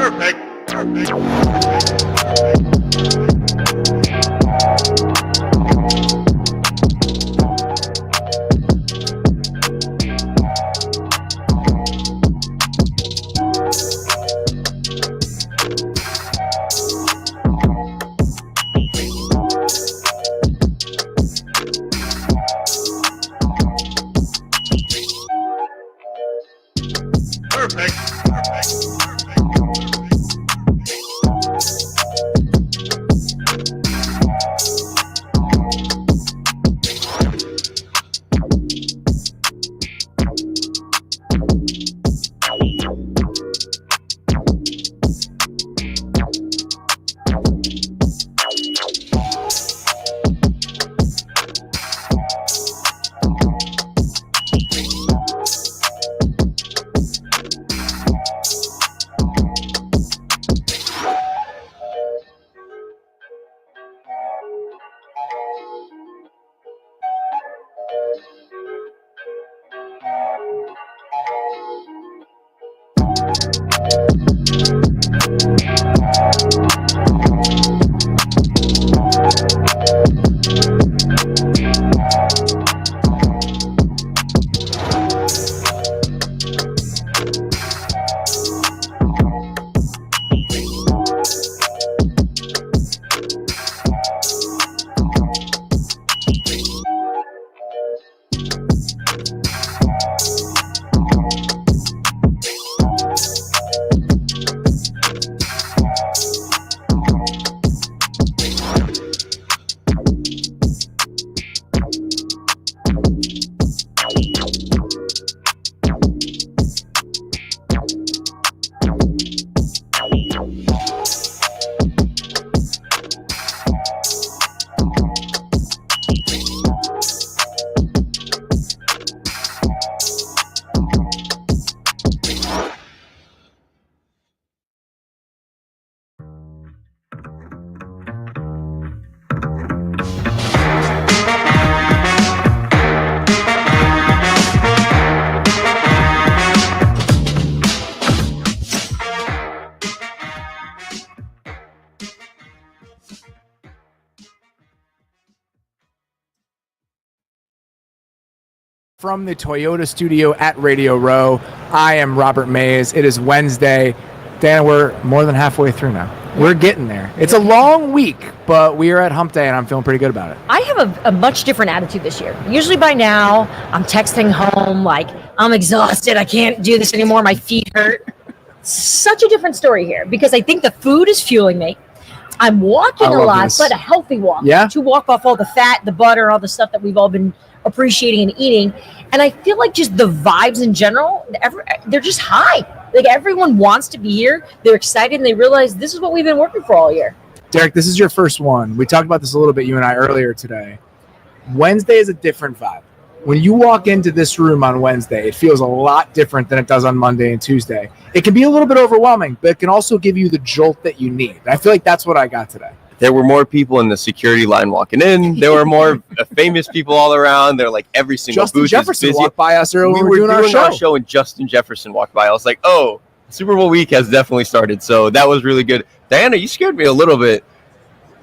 Perfect. From the Toyota studio at Radio Row, I am Robert Mays. It is Wednesday. Dan, we're more than halfway through now. We're getting there. It's a long week, but we are at hump day, and I'm feeling pretty good about it. I have a much different attitude this year. Usually by now, I'm texting home like, I'm exhausted. I can't do this anymore. My feet hurt. Such a different story here because I think the food is fueling me. I'm walking a lot, but a healthy walk. Yeah. To walk off all the fat, the butter, all the stuff that we've all been appreciating and eating. And I feel like just the vibes in general, they're just high. Like everyone wants to be here. They're excited and they realize this is what we've been working for all year. Derrik, this is your first one. We talked about this a little bit, you and I, earlier today. Wednesday is a different vibe. When you walk into this room on Wednesday, it feels a lot different than it does on Monday and Tuesday. It can be a little bit overwhelming, but it can also give you the jolt that you need. I feel like that's what I got today. There were more people in the security line walking in. There were more famous people all around. They're like every single Justin booth Jefferson is busy. walked by us earlier. We were doing our show, and Justin Jefferson walked by. I was like, oh, Super Bowl week has definitely started. So that was really good. Dianna, you scared me a little bit.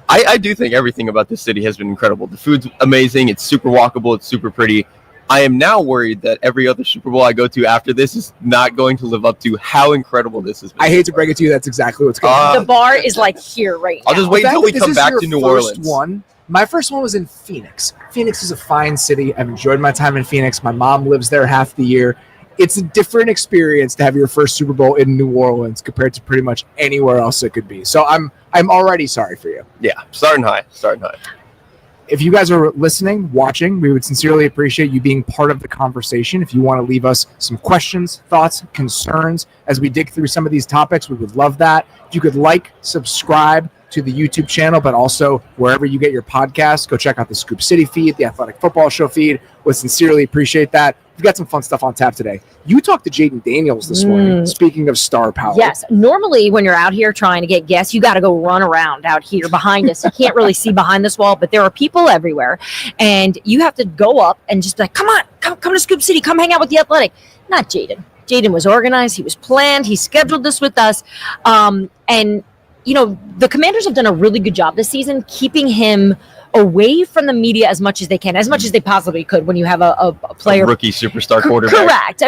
I do think everything about this city has been incredible. The food's amazing. It's super walkable. It's super pretty. I am now worried that every other Super Bowl I go to after this is not going to live up to how incredible this has been. I hate to break it to you, that's exactly what's going on. The bar is like here right now. I'll just wait until we come back to New Orleans. My first one was in Phoenix. Phoenix is a fine city. I've enjoyed my time in Phoenix. My mom lives there half the year. It's a different experience to have your first Super Bowl in New Orleans compared to pretty much anywhere else it could be. So I'm already sorry for you. Yeah, starting high. If you guys are listening, watching, we would sincerely appreciate you being part of the conversation. If you want to leave us some questions, thoughts, concerns as we dig through some of these topics, we would love that. If you could subscribe to the YouTube channel, but also wherever you get your podcasts, go check out the Scoop City feed, the Athletic Football Show feed. Would sincerely appreciate that. We've got some fun stuff on tap today. You talked to Jayden Daniels this morning, speaking of star power. Yes. Normally, when you're out here trying to get guests, you got to go run around out here behind us. You can't really see behind this wall, but there are people everywhere. And you have to go up and just be like, come on, come to Scoop City. Come hang out with the Athletic. Not Jayden. Jayden was organized. He was planned. He scheduled this with us. And, you know, the Commanders have done a really good job this season keeping him away from the media as much as they can, as much as they possibly could when you have a player. A rookie superstar quarterback. Correct.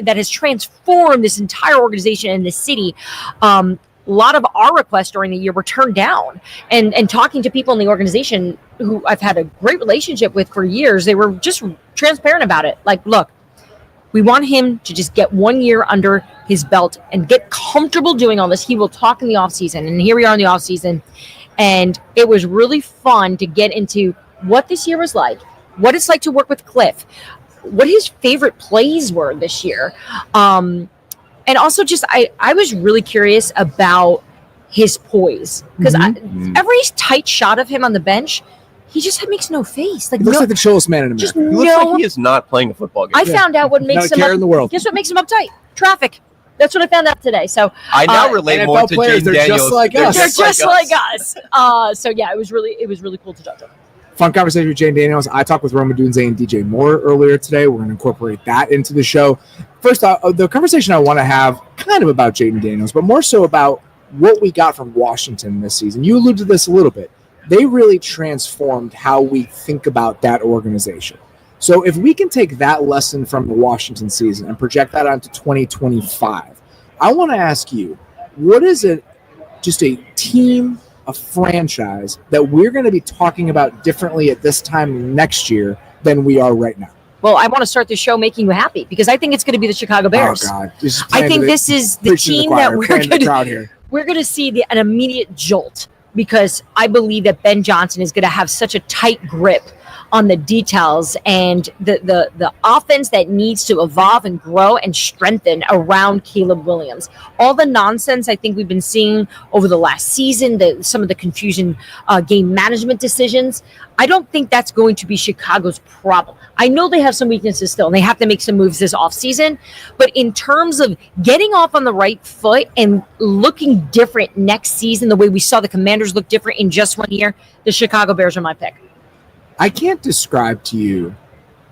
That has transformed this entire organization in this city. A lot of our requests during the year were turned down. And talking to people in the organization who I've had a great relationship with for years, they were just transparent about it. Like, look, we want him to just get 1 year under his belt and get comfortable doing all this. He will talk in the offseason. And here we are in the offseason. And it was really fun to get into what this year was like, what it's like to work with Cliff, what his favorite plays were this year. And also just, I was really curious about his poise. Because every tight shot of him on the bench, he just makes no face. Like, he looks like the chillest man in America. He looks like he is not playing a football game. I found out what makes him in the world. Guess what makes him uptight? Traffic. That's what I found out today. So I now relate NFL more to players, Jayden they're Daniels. just like us. they're just like us. So yeah, it was really cool to talk to him. Fun conversation with Jayden Daniels. I talked with Odunze and DJ Moore earlier today. We're going to incorporate that into the show. First, the conversation I want to have kind of about Jayden Daniels, but more so about what we got from Washington this season. You alluded to this a little bit. They really transformed how we think about that organization. So if we can take that lesson from the Washington season and project that onto 2025, I want to ask you, what is it, just a team, a franchise that we're going to be talking about differently at this time next year than we are right now? Well, I want to start the show making you happy because I think it's going to be the Chicago Bears. Oh, God. I think this is the team that we're going to see an immediate jolt because I believe that Ben Johnson is going to have such a tight grip on the details and the offense that needs to evolve and grow and strengthen around Caleb Williams. All the nonsense I think we've been seeing over the last season, some of the confusion, game management decisions, I don't think that's going to be Chicago's problem. I know they have some weaknesses still, and they have to make some moves this offseason. But in terms of getting off on the right foot and looking different next season, the way we saw the Commanders look different in just 1 year, the Chicago Bears are my pick. I can't describe to you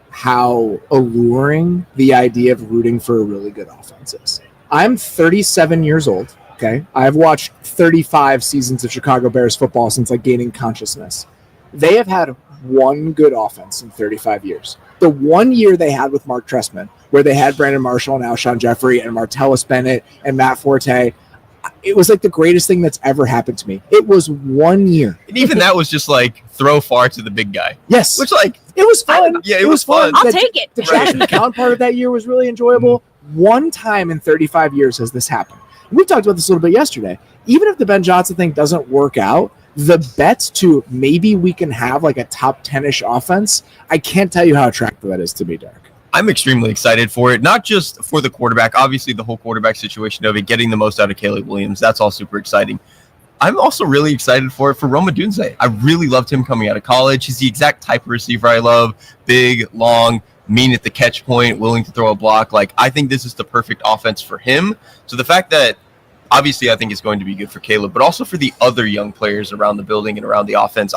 how alluring the idea of rooting for a really good offense is. I'm 37 years old, okay? I've watched 35 seasons of Chicago Bears football since gaining consciousness. They have had one good offense in 35 years. The 1 year they had with Mark Trestman, where they had Brandon Marshall and Alshon Jeffrey and Martellus Bennett and Matt Forte, it was the greatest thing that's ever happened to me. It was 1 year. And even that was just throw far to the big guy. Yes. Which it was fun. It was fun. I'll take it. The Josh McCown part of that year was really enjoyable. One time in 35 years has this happened. We talked about this a little bit yesterday. Even if the Ben Johnson thing doesn't work out, the bets to maybe we can have a top 10-ish offense, I can't tell you how attractive that is to me, Derrik. I'm extremely excited for it, not just for the quarterback, obviously the whole quarterback situation of it, getting the most out of Caleb Williams. That's all super exciting. I'm also really excited for Rome Odunze. I really loved him coming out of college. He's the exact type of receiver I love. Big, long, mean at the catch point, willing to throw a block. I think this is the perfect offense for him. So the fact that obviously I think it's going to be good for Caleb, but also for the other young players around the building and around the offense,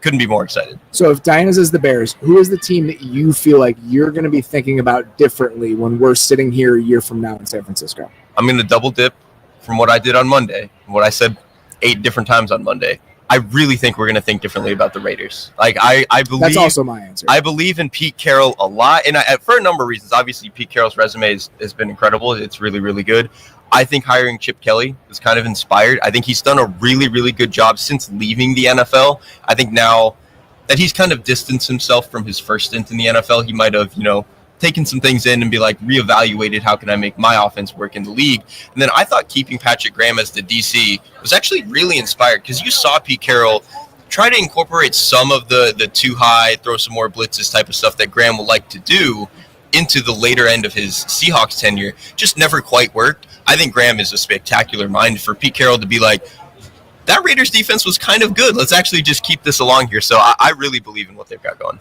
couldn't be more excited. So if Dianna's is the Bears, who is the team that you feel like you're going to be thinking about differently when we're sitting here a year from now in San Francisco? I'm going to double dip from what I did on Monday, what I said 8 different times on Monday. I really think we're going to think differently about the Raiders. I believe that's also my answer. I believe in Pete Carroll a lot, and for a number of reasons. Obviously, Pete Carroll's resume has been incredible. It's really, really good. I think hiring Chip Kelly is kind of inspired. I think he's done a really, really good job since leaving the NFL. I think now that he's kind of distanced himself from his first stint in the NFL, he might have, taken some things in and be reevaluated, how can I make my offense work in the league? And then I thought keeping Patrick Graham as the DC was actually really inspired because you saw Pete Carroll try to incorporate some of the too high, throw some more blitzes type of stuff that Graham would like to do into the later end of his Seahawks tenure. Just never quite worked. I think Graham is a spectacular mind for Pete Carroll to be that Raiders defense was kind of good. Let's actually just keep this along here. So I really believe in what they've got going.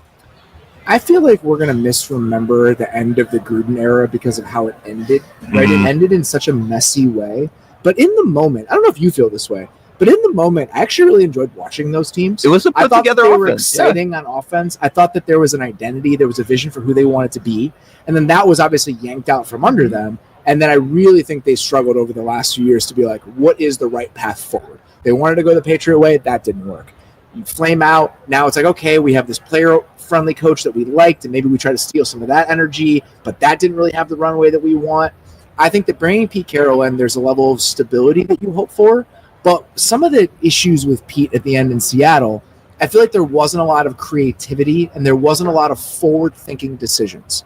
I feel like we're going to misremember the end of the Gruden era because of how it ended, right? It ended in such a messy way. But in the moment, I don't know if you feel this way, but in the moment, I actually really enjoyed watching those teams. It was a put-together offense. They were were exciting on offense. I thought that there was an identity, there was a vision for who they wanted to be. And then that was obviously yanked out from under them. And then I really think they struggled over the last few years to be like, what is the right path forward? They wanted to go the Patriot way. That didn't work. You flame out. Now it's like, okay, we have this player-friendly coach that we liked, and maybe we try to steal some of that energy, but that didn't really have the runway that we want. I think that bringing Pete Carroll in, there's a level of stability that you hope for, but some of the issues with Pete at the end in Seattle, I feel like there wasn't a lot of creativity and there wasn't a lot of forward-thinking decisions.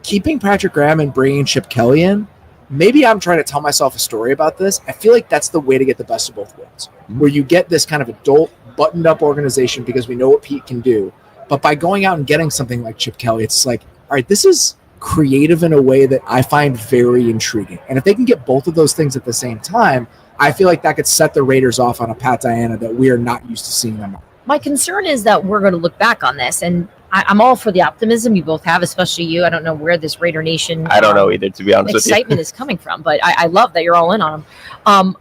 Keeping Patrick Graham and bringing Chip Kelly in, maybe I'm trying to tell myself a story about this. I feel like that's the way to get the best of both worlds, where you get this kind of adult, buttoned-up organization because we know what Pete can do. But by going out and getting something like Chip Kelly, it's like, all right, this is creative in a way that I find very intriguing. And if they can get both of those things at the same time, I feel like that could set the Raiders off on a Pat Dianna that we are not used to seeing them on. My concern is that we're going to look back on this, and I'm all for the optimism you both have, especially you. I don't know where this Raider Nation I don't know either, to be honest with you. Excitement is coming from, but I love that you're all in on them.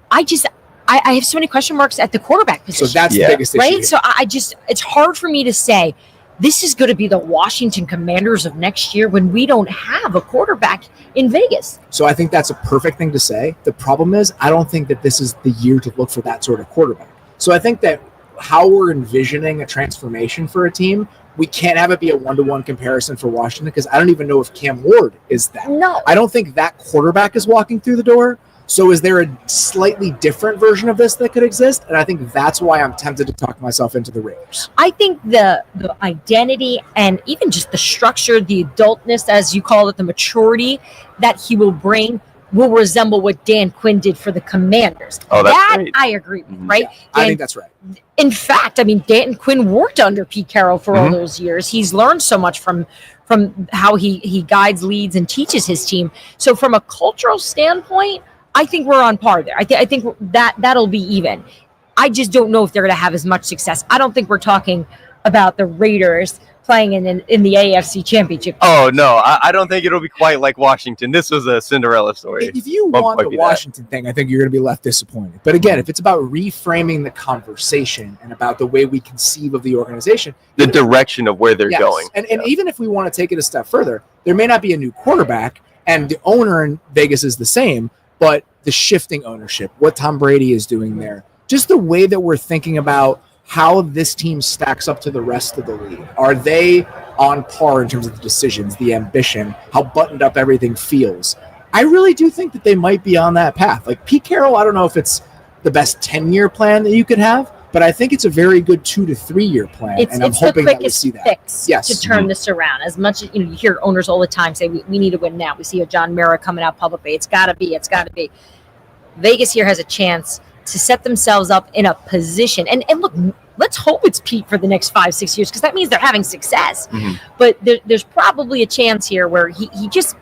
I have so many question marks at the quarterback position. So that's the biggest issue. Right? Here. So it's hard for me to say this is going to be the Washington Commanders of next year when we don't have a quarterback in Vegas. So I think that's a perfect thing to say. The problem is I don't think that this is the year to look for that sort of quarterback. So I think that how we're envisioning a transformation for a team, we can't have it be a one-to-one comparison for Washington because I don't even know if Cam Ward is that. No. I don't think that quarterback is walking through the door. So is there a slightly different version of this that could exist? And I think that's why I'm tempted to talk myself into the Raiders. I think the identity and even just the structure, the adultness, as you call it, the maturity that he will bring will resemble what Dan Quinn did for the Commanders. Oh, that's that great. I agree with, right? Yeah, I think that's right. In fact, I mean, Dan Quinn worked under Pete Carroll for all those years. He's learned so much from how he guides, leads, and teaches his team. So from a cultural standpoint, I think we're on par there. I think that'll be even. I just don't know if they're going to have as much success. I don't think we're talking about the Raiders playing in the AFC Championship. Oh, no. I don't think it'll be quite like Washington. This was a Cinderella story. If you want the Washington thing, I think you're going to be left disappointed. But again, if it's about reframing the conversation and about the way we conceive of the organization, the direction of where they're going. And even if we want to take it a step further, there may not be a new quarterback, and the owner in Vegas is the same, but the shifting ownership, what Tom Brady is doing there, just the way that we're thinking about how this team stacks up to the rest of the league. Are they on par in terms of the decisions, the ambition, how buttoned up everything feels? I really do think that they might be on that path. Like Pete Carroll, I don't know if it's the best 10-year plan that you could have, but I think it's a very good 2 to 3 year plan. And I'm hoping that we see that. Fix to turn this around. As much as you hear owners all the time say we need to win now. We see a John Mara coming out publicly. It's got to be. Vegas here has a chance to set themselves up in a position. And look, let's hope it's Pete for the next 5-6 years because that means they're having success. But there's probably a chance here where he just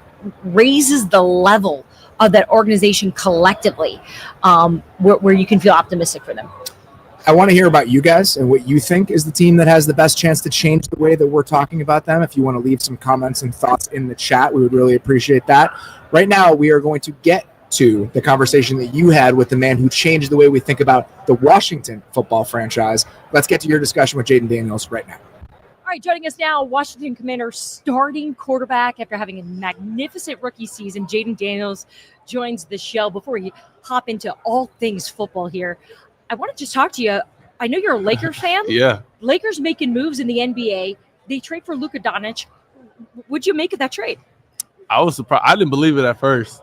raises the level of that organization collectively, where you can feel optimistic for them. I want to hear about you guys and what you think is the team that has the best chance to change the way that we're talking about them. If you want to leave some comments and thoughts in the chat, we would really appreciate that. Right now, we are going to get to the conversation that you had with the man who changed the way we think about the Washington football franchise. Let's get to your discussion with Jayden Daniels right now. All right, joining us now, Washington Commanders starting quarterback after having a magnificent rookie season. Jayden Daniels joins the show. Before we hop into all things football here, I want to just talk to you. I know you're a Lakers fan. Yeah. Lakers making moves in the NBA. They trade for Luka Doncic. What'd you make of that trade? I was surprised. I didn't believe it at first.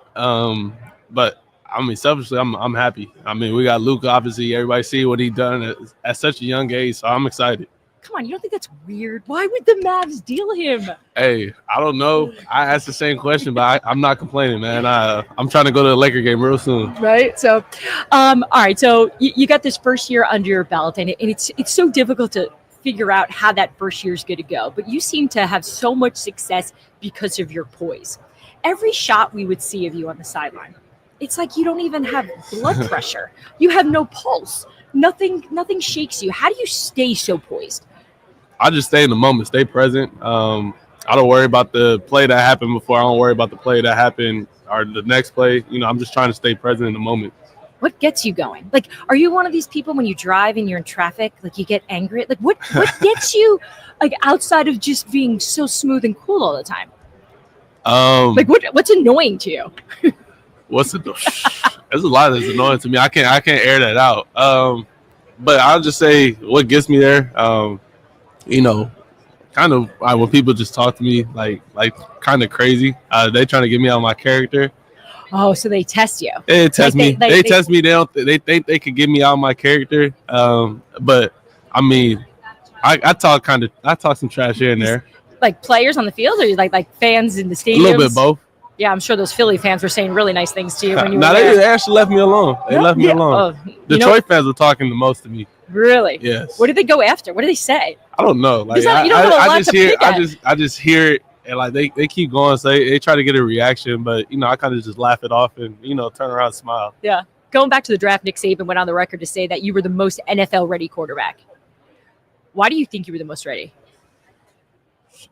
But I mean, selfishly, I'm happy. I mean, we got Luka. Obviously, everybody see what he done at such a young age, so I'm excited. Come on, you don't think that's weird? Why would the Mavs deal him? Hey, I don't know. I asked the same question, but I'm not complaining, man. I'm trying to go to the Laker game real soon. Right. So, all right. So you got this first year under your belt, and it's so difficult to figure out how that first year is going to go. But you seem to have so much success because of your poise. Every shot we would see of you on the sideline, it's like you don't even have blood pressure. You have no pulse. Nothing shakes you. How do you stay so poised? I just stay in the moment, stay present. I don't worry about the play that happened before. I don't worry about the play that happened or the next play. I'm just trying to stay present in the moment. What gets you going? Like, are you one of these people when you drive and you're in traffic, like you get angry? Like, what gets you, like, outside of just being so smooth and cool all the time? Like, what's annoying to you? What's the? There's a lot that's annoying to me. I can't air that out. But I'll just say what gets me there. You know, kind of when people just talk to me like kind of crazy. They trying to get me out of my character. Oh, so they test you? They test me. They test me. They think they could get me out of my character. But I mean, I talk some trash here and there. Like players on the field, or like fans in the stadiums? A little bit both. Yeah, I'm sure those Philly fans were saying really nice things to you when you were there. They actually left me alone. They left me alone. Detroit fans were talking the most to me. Really? Yes. What did they go after? What did they say? I don't know. Like I just hear it, and like they keep going. So they try to get a reaction, but I kind of just laugh it off and turn around and smile. Yeah. Going back to the draft, Nick Saban went on the record to say that you were the most NFL ready quarterback. Why do you think you were the most ready?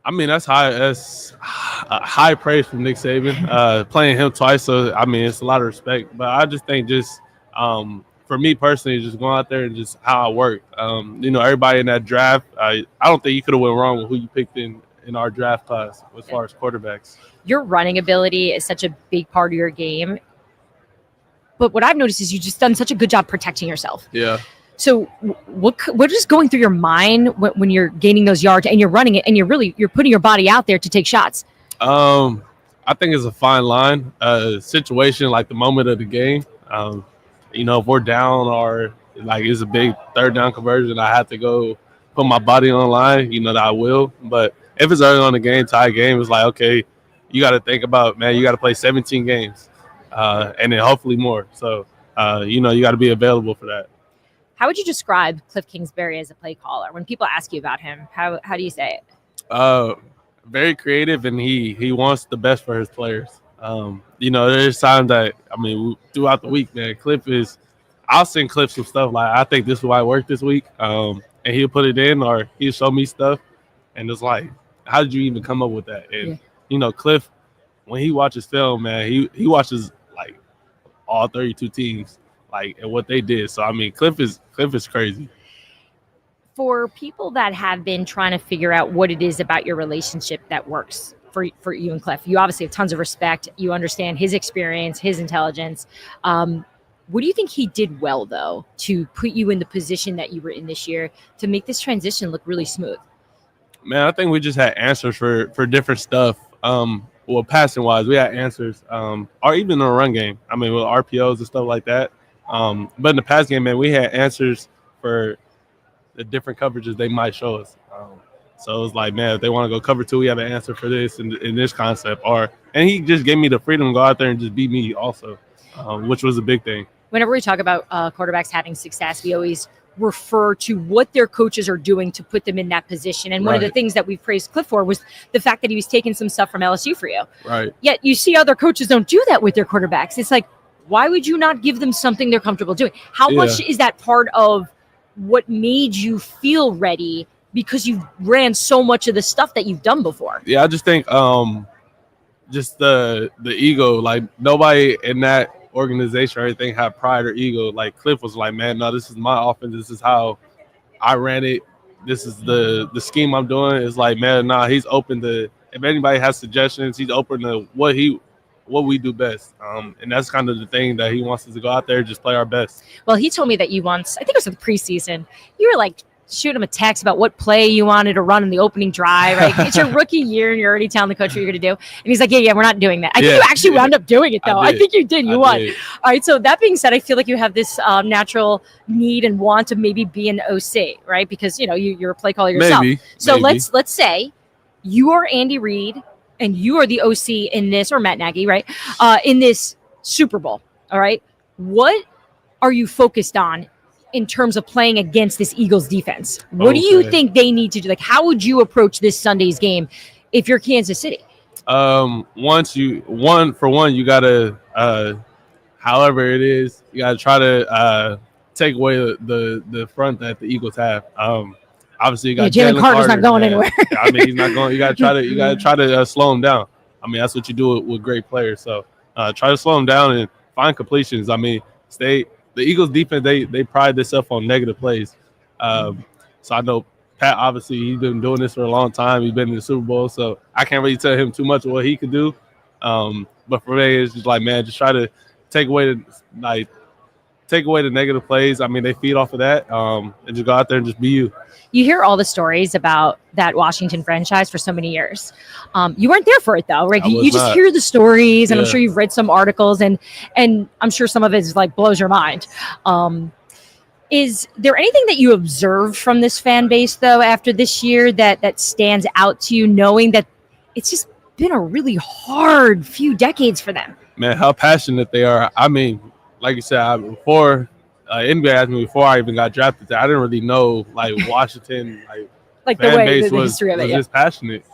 I mean, that's high praise from Nick Saban. Playing him twice, so I mean, it's a lot of respect. But I just think for me personally, just going out there and just how I work. Everybody in that draft, I don't think you could have went wrong with who you picked in our draft class as far as quarterbacks. Your running ability is such a big part of your game. But what I've noticed is you've just done such a good job protecting yourself. Yeah. So what is going through your mind when you're gaining those yards and you're running it and you're putting your body out there to take shots? I think it's a fine line. Situation like the moment of the game. If we're down or like it's a big third down conversion, I have to go put my body on the line. That I will. But if it's early on the game, tie game, it's like okay, you got to think about you got to play 17 games, and then hopefully more. So you got to be available for that. How would you describe Cliff Kingsbury as a play caller? When people ask you about him, how do you say it? Very creative, and he wants the best for his players. There's times that throughout the week, man, I'll send Cliff some stuff like I think this is why I worked this week, and he'll put it in or he'll show me stuff, and it's like, how did you even come up with that? And Cliff, when he watches film, man, he watches like all 32 teams. And what they did. So Cliff is crazy. For people that have been trying to figure out what it is about your relationship that works for you and Cliff, you obviously have tons of respect. You understand his experience, his intelligence. What do you think he did well, though, to put you in the position that you were in this year to make this transition look really smooth? Man, I think we just had answers for different stuff. Passing wise, we had answers, or even in the run game. With RPOs and stuff like that. But in the pass game, man, we had answers for the different coverages they might show us. So it was like, man, if they want to go cover 2, we have an answer for this in this concept. And he just gave me the freedom to go out there and just beat me also, which was a big thing. Whenever we talk about quarterbacks having success, we always refer to what their coaches are doing to put them in that position. And one of the things that we praised Cliff for was the fact that he was taking some stuff from LSU for you. Right. Yet you see other coaches don't do that with their quarterbacks. It's like, why would you not give them something they're comfortable doing? How much is that part of what made you feel ready because you ran so much of the stuff that you've done before? Yeah, I just think just the ego, like nobody in that organization or anything had pride or ego. Like Cliff was like, man, no, this is my offense. This is how I ran it. This is the scheme I'm doing. It's like, man, nah, he's open to, if anybody has suggestions, he's open to what we do best. And that's kind of the thing that he wants us to go out there and just play our best. Well, he told me that you once, I think it was in the preseason, you were like shooting him a text about what play you wanted to run in the opening drive, right? It's your rookie year and you're already telling the coach what you're going to do. And he's like, yeah, we're not doing that. I think you actually wound up doing it, though. I think you did. You won. All right. So that being said, I feel like you have this natural need and want to maybe be an OC, right? Because, you're a play caller yourself. So let's say you are Andy Reid and you are the OC in this, or Matt Nagy, right? In this Super Bowl, all right? What are you focused on in terms of playing against this Eagles defense? What do you think they need to do? Like, how would you approach this Sunday's game if you're Kansas City? You gotta, however it is, you gotta try to take away the front that the Eagles have. Obviously, you got Jalen Carter's not going anywhere. He's not going. You got to try to slow him down. That's what you do with great players. So try to slow him down and find completions. The Eagles defense, they pride themselves on negative plays. So I know Pat, obviously, he's been doing this for a long time. He's been in the Super Bowl, so I can't really tell him too much of what he could do. But for me, it's just like, man, just try to take away the negative plays. I mean, they feed off of that, and just go out there and just be you. You hear all the stories about that Washington franchise for so many years. You weren't there for it though, right? You just hear the stories, and I'm sure you've read some articles, and I'm sure some of it is like blows your mind. Is there anything that you observed from this fan base though after this year that stands out to you, knowing that it's just been a really hard few decades for them? Man, how passionate they are. I mean, like you said, before NBA asked me before I even got drafted, I didn't really know like Washington like fan the way base the was history of it, just passionate.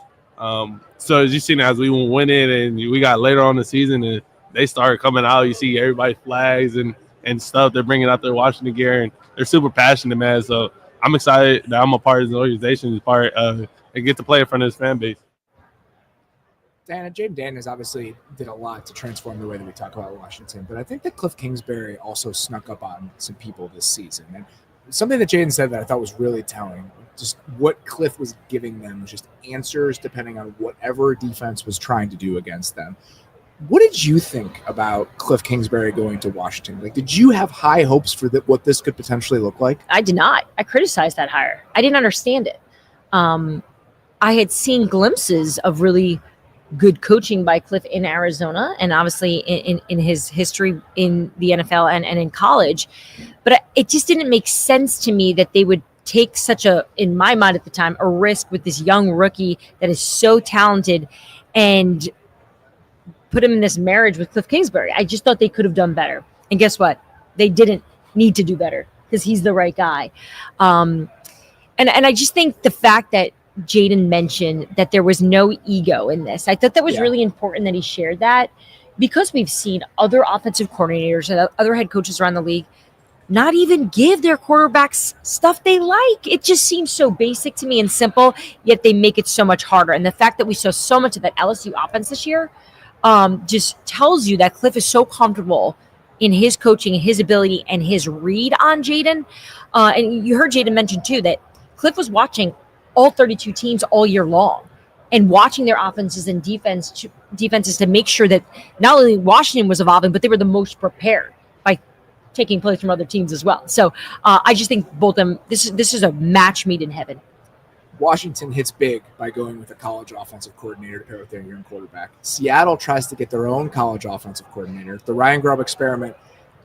So as you seen, as we went in and we got later on in the season and they started coming out, you see everybody flags and stuff. They're bringing out their Washington gear and they're super passionate, man. So I'm excited that I'm a part of this organization, and get to play in front of this fan base. Dianna, Jayden Daniels obviously did a lot to transform the way that we talk about Washington, but I think that Cliff Kingsbury also snuck up on some people this season. And something that Jayden said that I thought was really telling, just what Cliff was giving them was just answers depending on whatever defense was trying to do against them. What did you think about Cliff Kingsbury going to Washington? Like, did you have high hopes for what this could potentially look like? I did not. I criticized that hire. I didn't understand it. I had seen glimpses of really good coaching by Cliff in Arizona and obviously in his history in the NFL and in college. But it just didn't make sense to me that they would take such in my mind at the time, a risk with this young rookie that is so talented and put him in this marriage with Cliff Kingsbury. I just thought they could have done better. And guess what? They didn't need to do better because he's the right guy. And I just think the fact that Jayden mentioned that there was no ego in this, I thought that was really important that he shared that, because we've seen other offensive coordinators and other head coaches around the league not even give their quarterbacks stuff they like. It just seems so basic to me and simple, yet they make it so much harder. And the fact that we saw so much of that LSU offense this year just tells you that Cliff is so comfortable in his coaching, his ability, and his read on Jayden. And you heard Jayden mention, too, that Cliff was watching all 32 teams all year long and watching their offenses and defenses to make sure that not only Washington was evolving, but they were the most prepared by taking plays from other teams as well. So I just think both of them, this is a match made in heaven. Washington hits big by going with a college offensive coordinator to pair with their young quarterback. Seattle tries to get their own college offensive coordinator. The Ryan Grubb experiment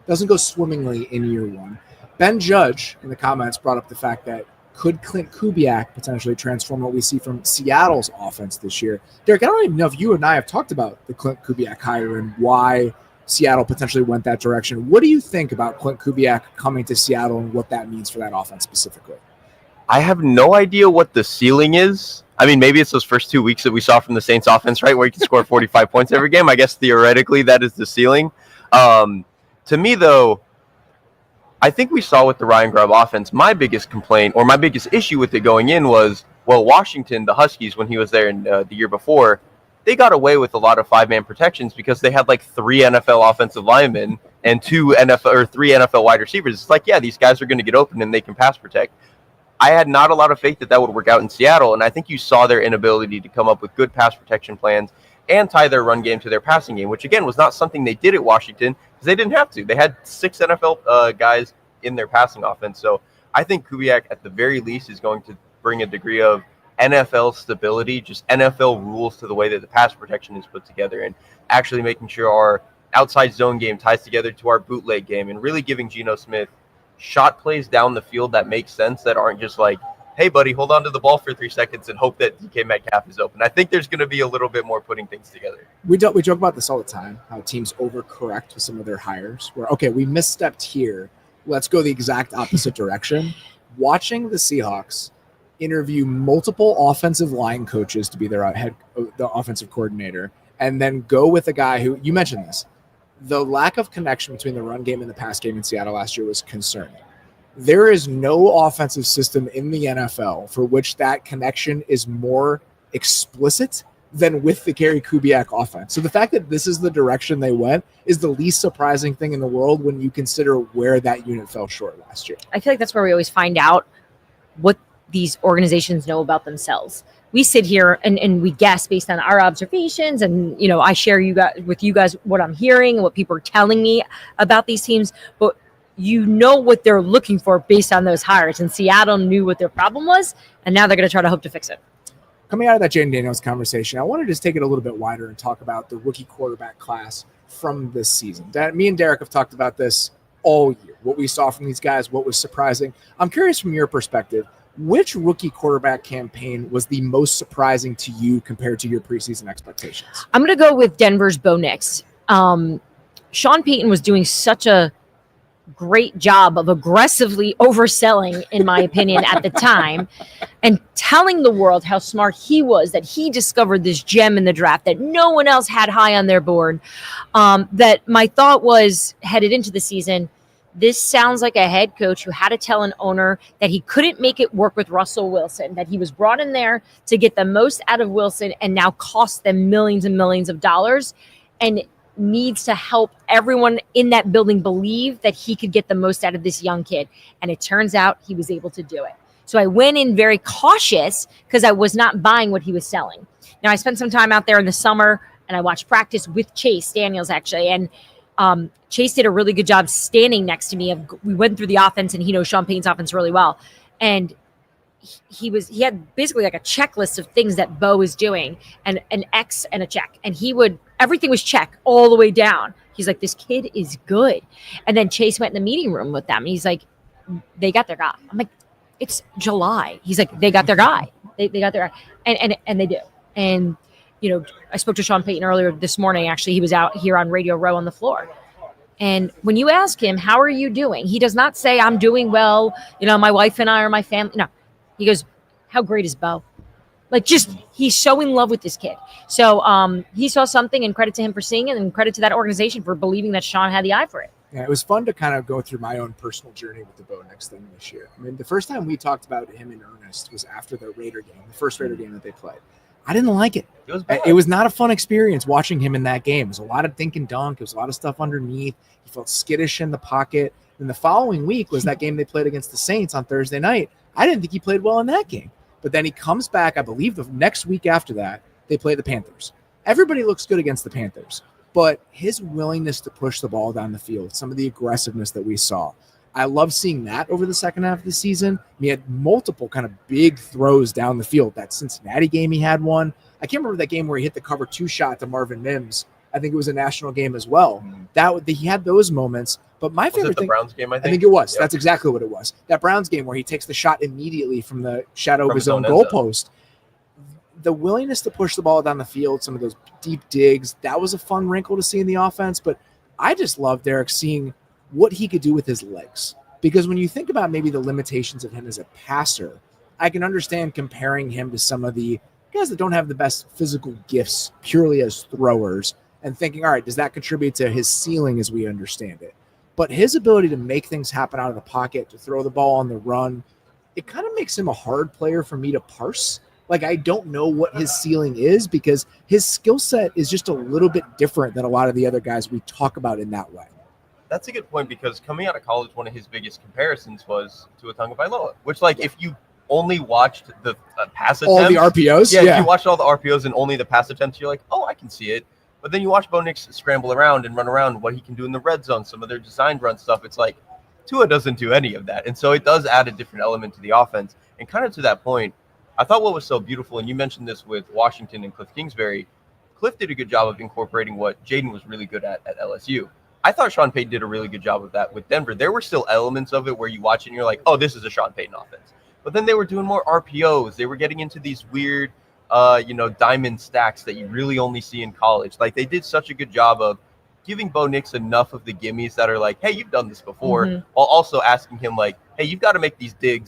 doesn't go swimmingly in year one. Ben Judge in the comments brought up the fact that could Clint Kubiak potentially transform what we see from Seattle's offense this year? Derrik, I don't even know if you and I have talked about the Clint Kubiak hire and why Seattle potentially went that direction. What do you think about Clint Kubiak coming to Seattle and what that means for that offense specifically? I have no idea what the ceiling is. I mean, maybe it's those first 2 weeks that we saw from the Saints offense, right, where you can score 45 points every game. I guess theoretically that is the ceiling. To me, though, I think we saw with the Ryan Grubb offense, my biggest complaint or my biggest issue with it going in was, well, Washington, the Huskies, when he was there in the year before, they got away with a lot of five-man protections because they had like 3 NFL offensive linemen and 3 NFL wide receivers. It's like, yeah, these guys are going to get open and they can pass protect. I had not a lot of faith that would work out in Seattle, and I think you saw their inability to come up with good pass protection plans and tie their run game to their passing game, which, again, was not something they did at Washington because they didn't have to. They had 6 NFL guys in their passing offense. So I think Kubiak, at the very least, is going to bring a degree of NFL stability, just NFL rules to the way that the pass protection is put together, and actually making sure our outside zone game ties together to our bootleg game, and really giving Geno Smith shot plays down the field that make sense, that aren't just like, hey, buddy, hold on to the ball for 3 seconds and hope that DK Metcalf is open. I think there's going to be a little bit more putting things together. We joke about this all the time, how teams overcorrect with some of their hires, where, okay, we misstepped here. Let's go the exact opposite direction. Watching the Seahawks interview multiple offensive line coaches to be the offensive coordinator, and then go with a guy who, you mentioned this, the lack of connection between the run game and the pass game in Seattle last year was concerning. There is no offensive system in the NFL for which that connection is more explicit than with the Gary Kubiak offense. So the fact that this is the direction they went is the least surprising thing in the world when you consider where that unit fell short last year. I feel like that's where we always find out what these organizations know about themselves. we sit here and we guess based on our observations, and I share with you guys what I'm hearing and what people are telling me about these teams, but what they're looking for based on those hires. And Seattle knew what their problem was, and now they're going to try to hope to fix it. Coming out of that Jayden Daniels conversation, I want to just take it a little bit wider and talk about the rookie quarterback class from this season. Me and Derrik have talked about this all year, what we saw from these guys, what was surprising. I'm curious from your perspective, which rookie quarterback campaign was the most surprising to you compared to your preseason expectations? I'm going to go with Denver's Bo Nix. Sean Payton was doing such a great job of aggressively overselling, in my opinion, at the time, and telling the world how smart he was, that he discovered this gem in the draft that no one else had high on their board. That my thought was, headed into the season, this sounds like a head coach who had to tell an owner that he couldn't make it work with Russell Wilson, that he was brought in there to get the most out of Wilson and now cost them millions and millions of dollars, and needs to help everyone in that building believe that he could get the most out of this young kid. And it turns out he was able to do it. So I went in very cautious because I was not buying what he was selling. Now, I spent some time out there in the summer and I watched practice with Chase Daniels, actually. And Chase did a really good job standing next to me. We went through the offense, and he knows Sean Payton's offense really well. And he had basically like a checklist of things that Bo was doing, and an X and a check. And everything was check all the way down. He's like, this kid is good. And then Chase went in the meeting room with them. He's like, they got their guy. I'm like, it's July. He's like, they got their guy. They got their guy. And they do. And I spoke to Sean Payton earlier this morning. Actually, he was out here on Radio Row on the floor. And when you ask him, how are you doing? He does not say, I'm doing well. My wife and I or my family. No, he goes, how great is Bo? Like, just, he's so in love with this kid. So he saw something, and credit to him for seeing it, and credit to that organization for believing that Sean had the eye for it. Yeah, it was fun to kind of go through my own personal journey with the Bo Nix thing this year. I mean, the first time we talked about him in earnest was after the Raider game, the first Raider game that they played. I didn't like it. It was not a fun experience watching him in that game. It was a lot of dink and dunk. It was a lot of stuff underneath. He felt skittish in the pocket. And the following week was that game they played against the Saints on Thursday night. I didn't think he played well in that game. But then he comes back, I believe the next week after that, they play the Panthers. Everybody looks good against the Panthers. But his willingness to push the ball down the field, some of the aggressiveness that we saw, I love seeing that over the second half of the season. He had multiple kind of big throws down the field. That Cincinnati game, he had one. I can't remember that game where he hit the cover 2 shot to Marvin Mims. I think it was a national game as well. He had those moments. But my favorite thing, the Browns game, I think it was. Yep. That's exactly what it was. That Browns game where he takes the shot immediately from the shadow of his own goalpost. The willingness to push the ball down the field, some of those deep digs, that was a fun wrinkle to see in the offense. But I just love Derrik seeing what he could do with his legs. Because when you think about maybe the limitations of him as a passer, I can understand comparing him to some of the guys that don't have the best physical gifts purely as throwers and thinking, all right, does that contribute to his ceiling as we understand it? But his ability to make things happen out of the pocket, to throw the ball on the run, it kind of makes him a hard player for me to parse. Like, I don't know what his ceiling is because his skill set is just a little bit different than a lot of the other guys we talk about in that way. That's a good point, because coming out of college, one of his biggest comparisons was to Tua Tagovailoa, which, like, if you only watched the pass attempts. All the RPOs? Yeah, if you watched all the RPOs and only the pass attempts, you're like, oh, I can see it. But then you watch Bo Nix scramble around and run around, what he can do in the red zone, some of their designed run stuff. It's like Tua doesn't do any of that. And so it does add a different element to the offense. And kind of to that point, I thought what was so beautiful, and you mentioned this with Washington and Cliff Kingsbury, Cliff did a good job of incorporating what Jayden was really good at LSU. I thought Sean Payton did a really good job of that with Denver. There were still elements of it where you watch it and you're like, oh, this is a Sean Payton offense. But then they were doing more RPOs. They were getting into these weird diamond stacks that you really only see in college. Like, they did such a good job of giving Bo Nix enough of the gimmies that are like, hey, you've done this before, while also asking him like, hey, you've got to make these dig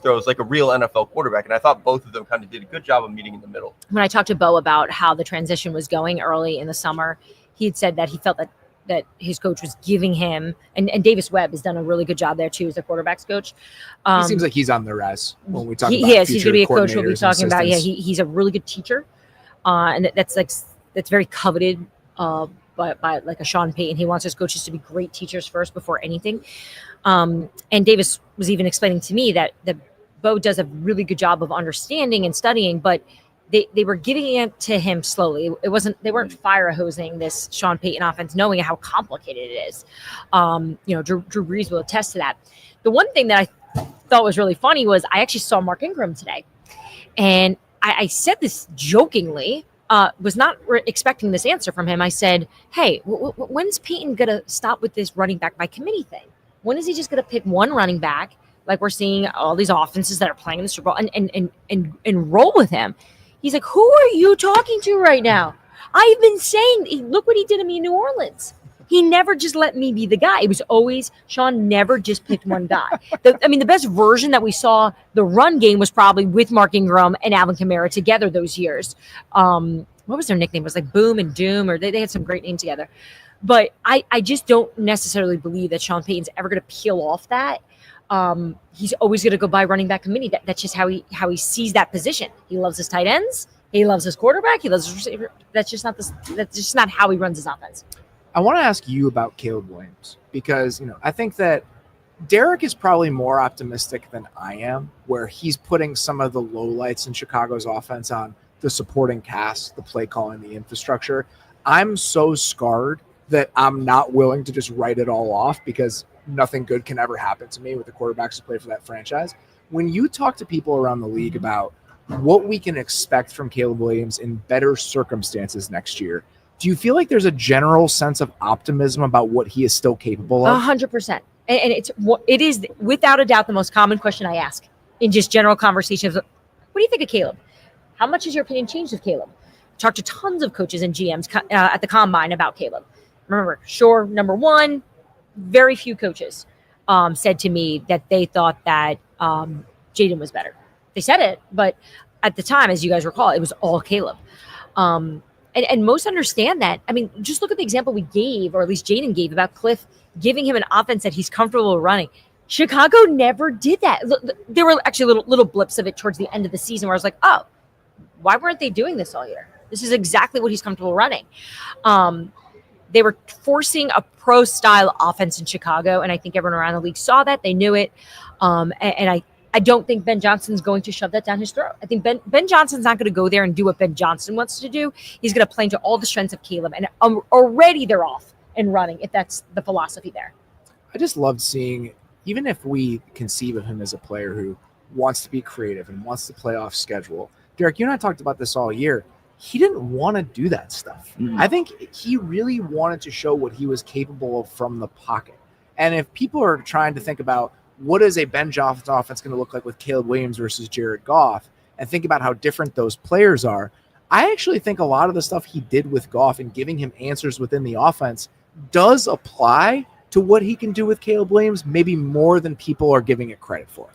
throws like a real NFL quarterback. And I thought both of them kind of did a good job of meeting in the middle. When I talked to Bo about how the transition was going early in the summer, he had said that he felt that his coach was giving him, and Davis Webb has done a really good job there too as the quarterback's coach. He seems like he's on the res when we talk about he is. He's going to be a coach we'll be talking about. Yeah, assistants. he's a really good teacher, and that's very coveted by like a Sean Payton. He wants his coaches to be great teachers first before anything. And Davis was even explaining to me that Bo does a really good job of understanding and studying, but they were giving it to him slowly. They weren't fire hosing this Sean Payton offense, knowing how complicated it is. Drew Brees will attest to that. The one thing that I thought was really funny was I actually saw Mark Ingram today, and I said this jokingly. Was not expecting this answer from him. I said, hey, when's Peyton going to stop with this running back by committee thing? When is he just going to pick one running back, like we're seeing all these offenses that are playing in the Super Bowl, and roll with him? He's like, who are you talking to right now? I've been saying, look what he did to me in New Orleans. He never just let me be the guy. It was always, Sean never just picked one guy. The best version that we saw, the run game, was probably with Mark Ingram and Alvin Kamara together those years. What was their nickname? It was like Boom and Doom, or they had some great names together. But I just don't necessarily believe that Sean Payton's ever going to peel off that. He's always going to go by running back committee. That's just how he sees that position. He loves his tight ends. He loves his quarterback. He loves his receiver. That's just not how he runs his offense. I want to ask you about Caleb Williams because, I think that Derrik is probably more optimistic than I am, where he's putting some of the lowlights in Chicago's offense on the supporting cast, the play calling, the infrastructure. I'm so scarred that I'm not willing to just write it all off because nothing good can ever happen to me with the quarterbacks who play for that franchise. When you talk to people around the league about what we can expect from Caleb Williams in better circumstances next year, do you feel like there's a general sense of optimism about what he is still capable of? 100%. And it is without a doubt the most common question I ask in just general conversations. What do you think of Caleb? How much has your opinion changed of Caleb? Talked to tons of coaches and GMs at the combine about Caleb. Remember, sure, number one, very few coaches said to me that they thought that Jayden was better. They said it, but at the time, as you guys recall, it was all Caleb. And most understand that. I mean, just look at the example we gave, or at least Jayden gave, about Cliff giving him an offense that he's comfortable running. Chicago never did that. There were actually little blips of it towards the end of the season where I was like, oh, why weren't they doing this all year? This is exactly what he's comfortable running. They were forcing a pro-style offense in Chicago, and I think everyone around the league saw that. They knew it. And I don't think Ben Johnson's going to shove that down his throat. I think Ben Johnson's not going to go there and do what Ben Johnson wants to do. He's going to play into all the strengths of Caleb, and already they're off and running if that's the philosophy there. I just loved seeing, even if we conceive of him as a player who wants to be creative and wants to play off schedule. Derrik, you and I talked about this all year. He didn't want to do that stuff. Mm-hmm. I think he really wanted to show what he was capable of from the pocket. And if people are trying to think about what is a Ben Johnson offense going to look like with Caleb Williams versus Jared Goff, and think about how different those players are, I actually think a lot of the stuff he did with Goff and giving him answers within the offense does apply to what he can do with Caleb Williams, maybe more than people are giving it credit for.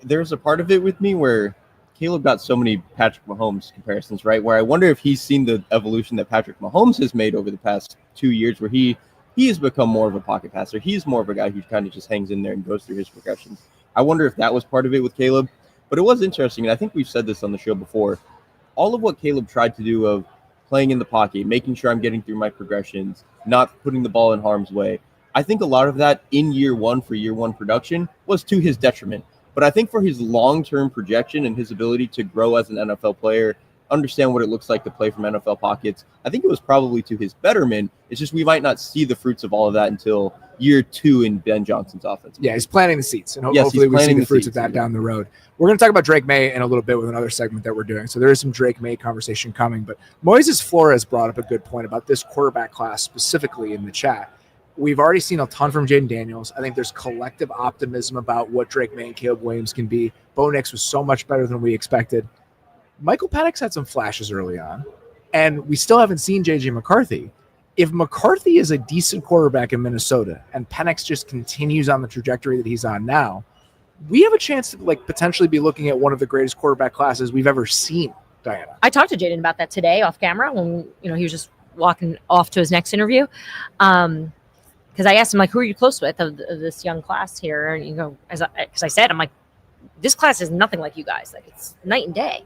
There's a part of it with me where Caleb got so many Patrick Mahomes comparisons, right? Where I wonder if he's seen the evolution that Patrick Mahomes has made over the past 2 years, where he has become more of a pocket passer. He's more of a guy who kind of just hangs in there and goes through his progressions. I wonder if that was part of it with Caleb. But it was interesting, and I think we've said this on the show before. All of what Caleb tried to do of playing in the pocket, making sure I'm getting through my progressions, not putting the ball in harm's way, I think a lot of that in year one for year one production was to his detriment. But I think for his long-term projection and his ability to grow as an NFL player, understand what it looks like to play from NFL pockets, I think it was probably to his betterment. It's just we might not see the fruits of all of that until year two in Ben Johnson's offense. Yeah, he's planting the seeds, and hopefully we see the fruits of that down the road. We're going to talk about Drake May in a little bit with another segment that we're doing. So there is some Drake May conversation coming. But Moises Flores brought up a good point about this quarterback class specifically in the chat. We've already seen a ton from Jayden Daniels. I think there's collective optimism about what Drake May and Caleb Williams can be. Bo Nix was so much better than we expected. Michael Penix had some flashes early on, and we still haven't seen J.J. McCarthy. If McCarthy is a decent quarterback in Minnesota and Penix just continues on the trajectory that he's on now, we have a chance to potentially be looking at one of the greatest quarterback classes we've ever seen, Dianna. I talked to Jayden about that today off camera when he was just walking off to his next interview. Because I asked him, who are you close with of this young class here? And, because I said, I'm like, this class is nothing like you guys. It's night and day.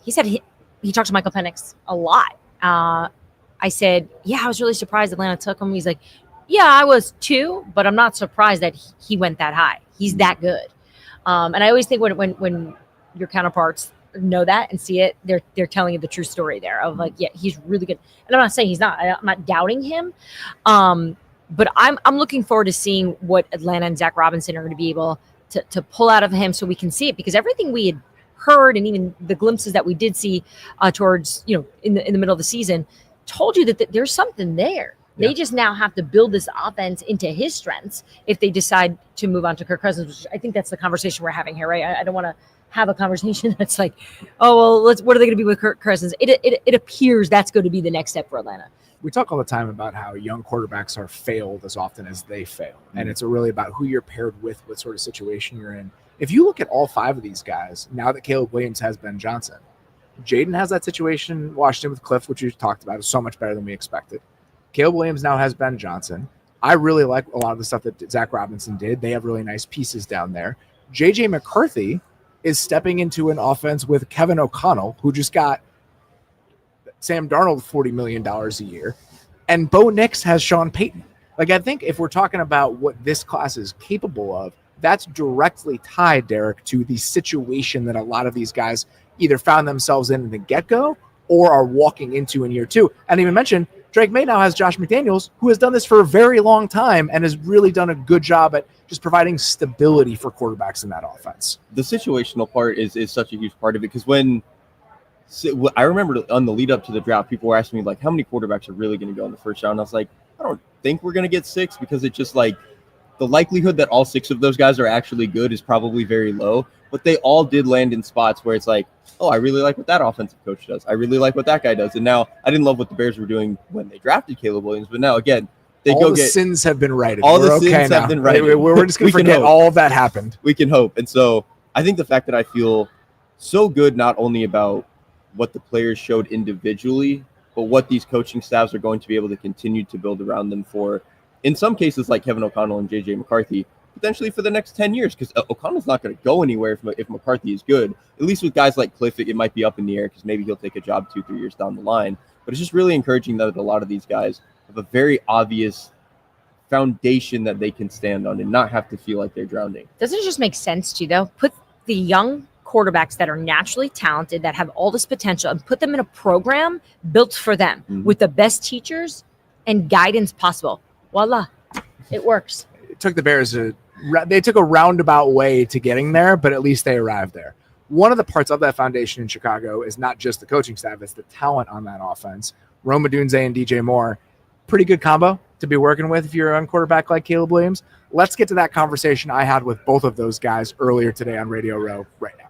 He said he talked to Michael Penix a lot. I said, yeah, I was really surprised Atlanta took him. He's like, yeah, I was too, but I'm not surprised that he went that high. He's that good. And I always think when your counterparts know that and see it, they're telling you the true story there of like, yeah, he's really good. And I'm not saying he's not. I'm not doubting him. But I'm looking forward to seeing what Atlanta and Zach Robinson are going to be able to pull out of him so we can see it, because everything we had heard and even the glimpses that we did see towards, in the middle of the season told you that there's something there. They just now have to build this offense into his strengths if they decide to move on to Kirk Cousins, which I think that's the conversation we're having here, right? I don't want to have a conversation that's like, oh, well, what are they going to be with Kirk Cousins? It appears that's going to be the next step for Atlanta. We talk all the time about how young quarterbacks are failed as often as they fail. And it's really about who you're paired with, what sort of situation you're in. If you look at all 5 of these guys, now that Caleb Williams has Ben Johnson, Jayden has that situation in Washington with Cliff, which you talked about, is so much better than we expected. Caleb Williams now has Ben Johnson. I really like a lot of the stuff that Zach Robinson did. They have really nice pieces down there. J.J. McCarthy is stepping into an offense with Kevin O'Connell, who just got Sam Darnold $40 million a year. And Bo Nix has Sean Payton. Like, I think if we're talking about what this class is capable of, that's directly tied, Derrik, to the situation that a lot of these guys either found themselves in the get-go or are walking into in year 2. And even mentioned, Drake May now has Josh McDaniels, who has done this for a very long time and has really done a good job at just providing stability for quarterbacks in that offense. The situational part is such a huge part of it, because I remember on the lead up to the draft, people were asking me, like, how many quarterbacks are really going to go in the first round? And I was like, I don't think we're going to get 6, because it's just like the likelihood that all 6 of those guys are actually good is probably very low. But they all did land in spots where it's like, oh, I really like what that offensive coach does. I really like what that guy does. And now I didn't love what the Bears were doing when they drafted Caleb Williams, but now again, all the sins have been righted. All the sins have been righted. We're just going to forget all of that happened. We can hope. And so I think the fact that I feel so good not only about what the players showed individually, but what these coaching staffs are going to be able to continue to build around them for, in some cases like Kevin O'Connell and J.J. McCarthy, potentially for the next 10 years, because O'Connell's not going to go anywhere if McCarthy is good. At least with guys like Cliff, it might be up in the air because maybe he'll take a job 2-3 years down the line. But it's just really encouraging that a lot of these guys have a very obvious foundation that they can stand on and not have to feel like they're drowning. Doesn't it just make sense to you, though? Put the young quarterbacks that are naturally talented, that have all this potential, and put them in a program built for them with the best teachers and guidance possible. Voila, it works. It took the Bears they took a roundabout way to getting there, but at least they arrived there. One of the parts of that foundation in Chicago is not just the coaching staff, it's the talent on that offense. Rome Odunze and DJ Moore, pretty good combo to be working with if you're a young quarterback like Caleb Williams. Let's get to that conversation I had with both of those guys earlier today on Radio Row right now.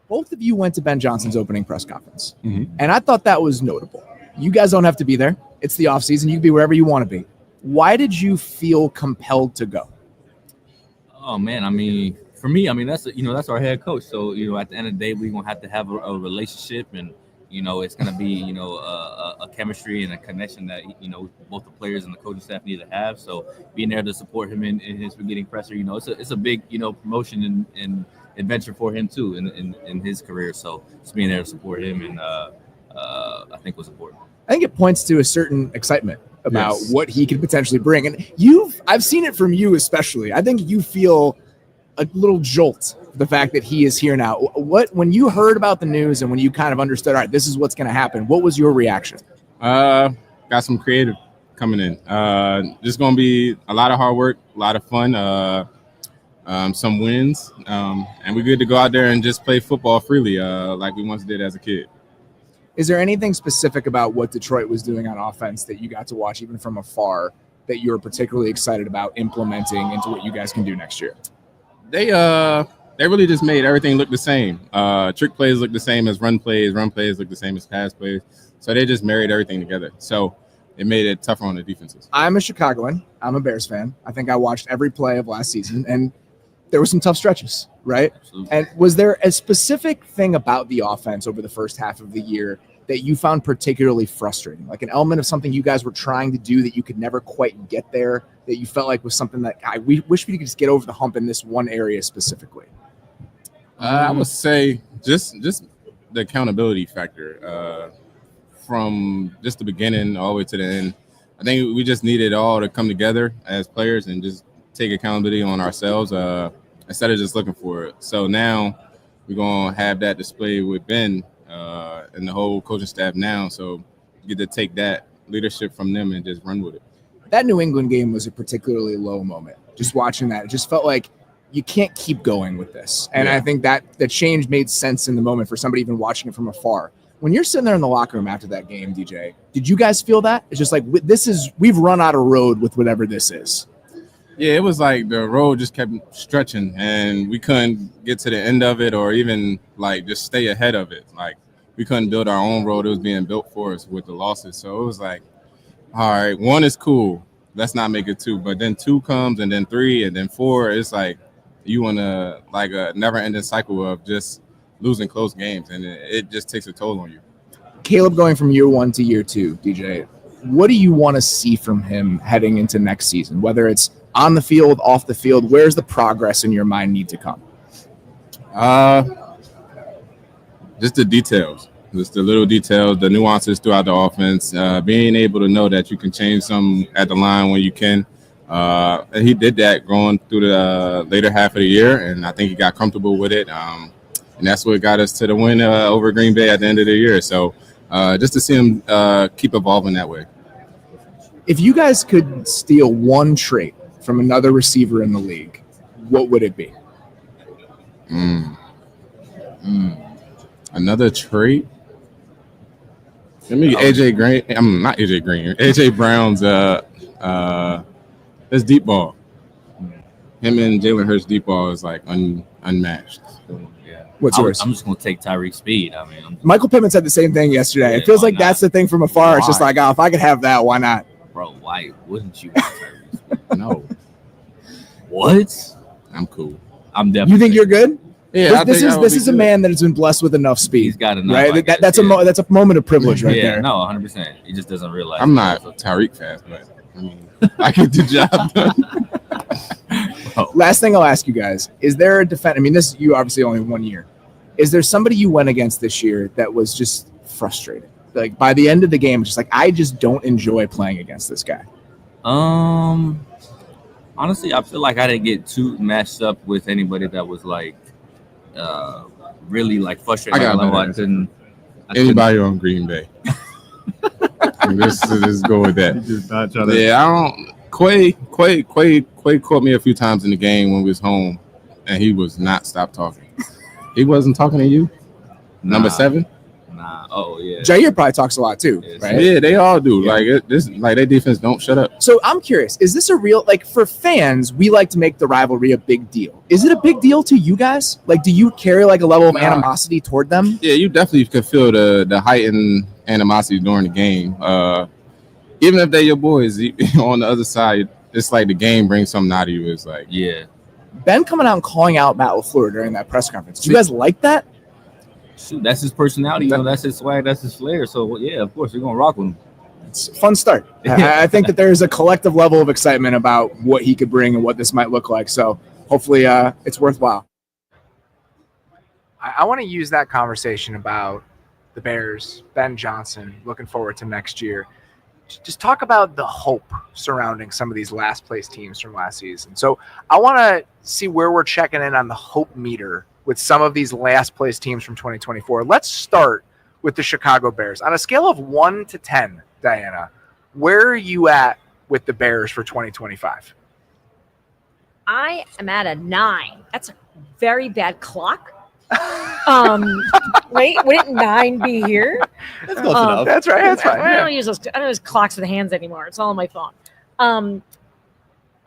Both of you went to Ben Johnson's opening press conference, and I thought that was notable. You guys don't have to be there. It's the offseason. You can be wherever you want to be. Why did you feel compelled to go? Oh man, I mean, for me, I mean that's our head coach. So at the end of the day, we're gonna have to have a relationship, and it's gonna be a chemistry and a connection that both the players and the coaching staff need to have. So being there to support him in his getting pressure, it's a big promotion and adventure for him too in his career. So just being there to support him and I think was important. I think it points to a certain excitement about what he could potentially bring. And I've seen it from you especially. I think you feel a little jolt, the fact that he is here now. When you heard about the news and when you kind of understood, all right, this is what's going to happen, what was your reaction? Got some creative coming in. Just going to be a lot of hard work, a lot of fun, some wins, and we're good to go out there and just play football freely like we once did as a kid. Is there anything specific about what Detroit was doing on offense that you got to watch even from afar that you're particularly excited about implementing into what you guys can do next year? They really just made everything look the same. Trick plays look the same as run plays look the same as pass plays. So they just married everything together. So it made it tougher on the defenses. I'm a Chicagoan. I'm a Bears fan. I think I watched every play of last season, and there were some tough stretches, right? Absolutely. And was there a specific thing about the offense over the first half of the year that you found particularly frustrating? Like an element of something you guys were trying to do that you could never quite get there, that you felt like was something that we wish we could just get over the hump in this one area specifically? I would say just the accountability factor from just the beginning all the way to the end. I think we just needed all to come together as players and just take accountability on ourselves. instead of just looking for it. So now we're going to have that display with Ben and the whole coaching staff now. So you get to take that leadership from them and just run with it. That New England game was a particularly low moment. Just watching that, it just felt like you can't keep going with this. And I think that the change made sense in the moment for somebody even watching it from afar. When you're sitting there in the locker room after that game, DJ, did you guys feel that? It's just like, we've run out of road with whatever this is. Yeah, it was like the road just kept stretching and we couldn't get to the end of it or even like just stay ahead of it. Like we couldn't build our own road. It was being built for us with the losses. So it was like, all right, 1 is cool. Let's not make it 2. But then 2 comes and then 3 and then 4. It's like you want to like a never ending cycle of just losing close games. And it just takes a toll on you. Caleb going from year 1 to year 2, DJ, what do you want to see from him heading into next season? Whether it's on the field, off the field, where's the progress in your mind need to come? Just the details, just the little details, the nuances throughout the offense, being able to know that you can change some at the line when you can. And he did that going through the later half of the year, and I think he got comfortable with it. And that's what got us to the win over Green Bay at the end of the year. So just to see him keep evolving that way. If you guys could steal one trait from another receiver in the league, what would it be? Another trait? Let me AJ Green. I'm not AJ Green. AJ Brown's his deep ball. Him and Jalen Hurts' deep ball is like unmatched. Yeah. What's yours? I'm just gonna take Tyreek Speed. I mean, Michael Pittman said the same thing yesterday. Yeah, it feels why like not? that's the thing from afar. It's just Why? like, oh, if I could have that, why not? bro, why wouldn't you want Tyreek Speed? No, What? I'm cool. I'm definitely. You think you're good? Yeah, This is a man that has been blessed with enough speed. He's got enough. Right, I guess, that's yeah. that's a moment of privilege right Yeah, there. no, 100%. He just doesn't realize. I'm not Tyreek fast, but I mean, I get the job done. Last thing I'll ask you guys: is there a defense? I mean, this you obviously only 1 year. Is there somebody you went against this year that was just frustrated? Like by the end of the game, it's just like I just don't enjoy playing against this guy. Honestly, I feel like I didn't get too matched up with anybody that was like, really like frustrated. I got Like, better. I couldn't. Anybody on Green Bay? Let's go with that. Just not trying to. Yeah, I don't. Quay caught me a few times in the game when we was home, and he was not stop talking. He wasn't talking to you. Number 7. Nah. Oh yeah. Jair probably talks a lot too, Yes. right? Yeah, they all do. Yeah. Like their defense don't shut up. So I'm curious: is this a real like for fans? We like to make the rivalry a big deal. Is it a big deal to you guys? Like, do you carry like a level of Nah. animosity toward them? Yeah, you definitely can feel the heightened animosity during the game. Even if they're your boys, on the other side, it's like the game brings something out of you. It's like, Yeah. Ben coming out and calling out Matt LaFleur during that press conference. Do you guys like that? Shoot, that's his personality. You know, that's his swag. That's his flair. So yeah, of course, we're gonna rock with him. It's a fun start. I think that there's a collective level of excitement about what he could bring and what this might look like. So hopefully it's worthwhile. I want to use that conversation about the Bears, Ben Johnson, looking forward to next year. Just talk about the hope surrounding some of these last place teams from last season. So I want to see where we're checking in on the hope meter with some of these last place teams from 2024. Let's start with the Chicago Bears. On a scale of 1 to 10, Dianna, where are you at with the Bears for 2025? I am at a 9. That's a very bad clock. Wait, wouldn't 9 be here? That's close enough. That's right. That's fine. I Yeah. don't use those. I don't use clocks with hands anymore. It's all on my phone.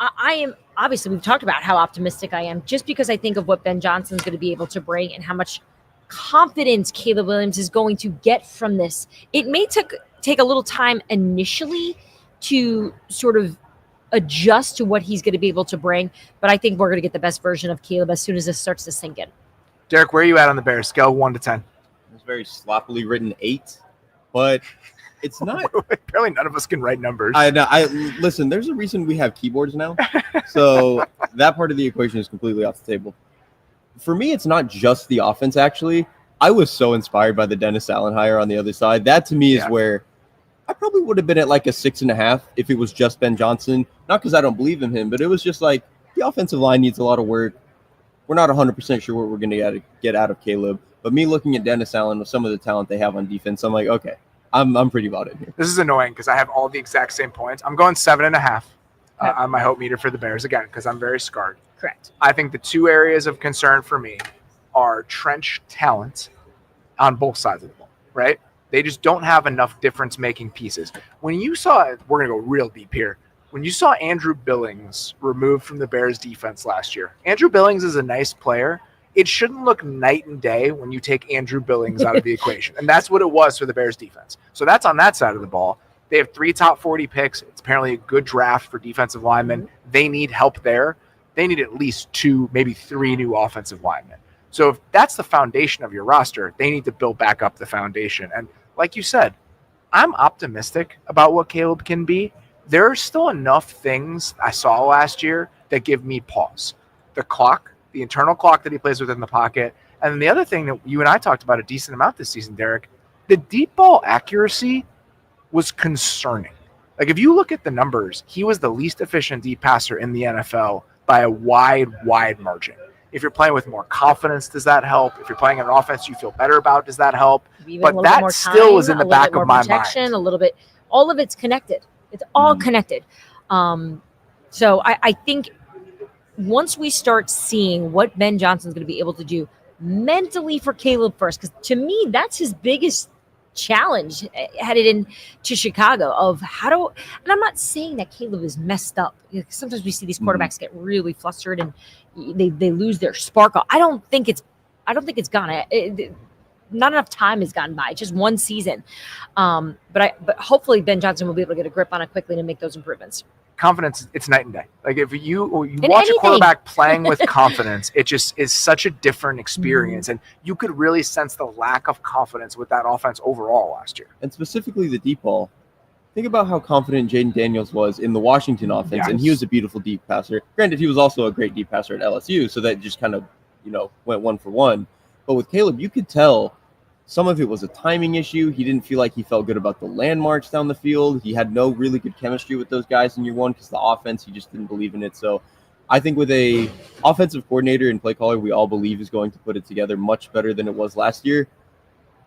I am obviously we've talked about how optimistic I am just because I think of what Ben Johnson's going to be able to bring and how much confidence Caleb Williams is going to get from this. It may take a little time initially to sort of adjust to what he's going to be able to bring, but I think we're going to get the best version of Caleb as soon as this starts to sink in. Derrik, where are you at on the Bears? Scale of 1 to 10. It's very sloppily written 8, but it's not. Apparently none of us can write numbers. I listen. There's a reason we have keyboards now, so that part of the equation is completely off the table. For me, it's not just the offense. Actually, I was so inspired by the Dennis Allen hire on the other side. That to me is where I probably would have been at like a 6.5 if it was just Ben Johnson. Not because I don't believe in him, but it was just like the offensive line needs a lot of work. we're not 100% sure what we're going to get out of Caleb. But me looking at Dennis Allen with some of the talent they have on defense, I'm like, okay, I'm pretty bought in here. This is annoying because I have all the exact same points. I'm going 7.5 on my hope meter for the Bears again because I'm very scarred. Correct. I think the two areas of concern for me are trench talent on both sides of the ball, right? They just don't have enough difference-making pieces. When you saw, we're going to go real deep here. When you saw Andrew Billings removed from the Bears defense last year, Andrew Billings is a nice player. It shouldn't look night and day when you take Andrew Billings out of the equation. And that's what it was for the Bears defense. So that's on that side of the ball. They have 3 top 40 picks. It's apparently a good draft for defensive linemen. They need help there. They need at least 2, maybe 3 new offensive linemen. So if that's the foundation of your roster, they need to build back up the foundation. And like you said, I'm optimistic about what Caleb can be. There are still enough things I saw last year that give me pause. The clock, the internal clock that he plays with in the pocket. And then the other thing that you and I talked about a decent amount this season, Derrik, the deep ball accuracy was concerning. Like if you look at the numbers, he was the least efficient deep passer in the NFL by a wide margin. If you're playing with more confidence, does that help? If you're playing an offense you feel better about, does that help? But that still is in the back of my mind. A little bit, all of it's connected. It's all connected. So I think once we start seeing what Ben Johnson's going to be able to do mentally for Caleb first, because to me, that's his biggest challenge headed into Chicago of and I'm not saying that Caleb is messed up. Sometimes we see these quarterbacks get really flustered and they lose their sparkle. I don't think it's gone. Not enough time has gone by. It's just one season. But hopefully Ben Johnson will be able to get a grip on it quickly and make those improvements. Confidence, it's night and day. Like if you watch a quarterback playing with confidence, it just is such a different experience. And you could really sense the lack of confidence with that offense overall last year. And specifically the deep ball. Think about how confident Jayden Daniels was in the Washington offense, and he was a beautiful deep passer. Granted, he was also a great deep passer at LSU, so that just kind of, went 1 for 1. But with Caleb, you could tell some of it was a timing issue. He didn't feel like he felt good about the landmarks down the field. He had no really good chemistry with those guys in year one because the offense, he just didn't believe in it. So I think with a offensive coordinator and play caller we all believe is going to put it together much better than it was last year.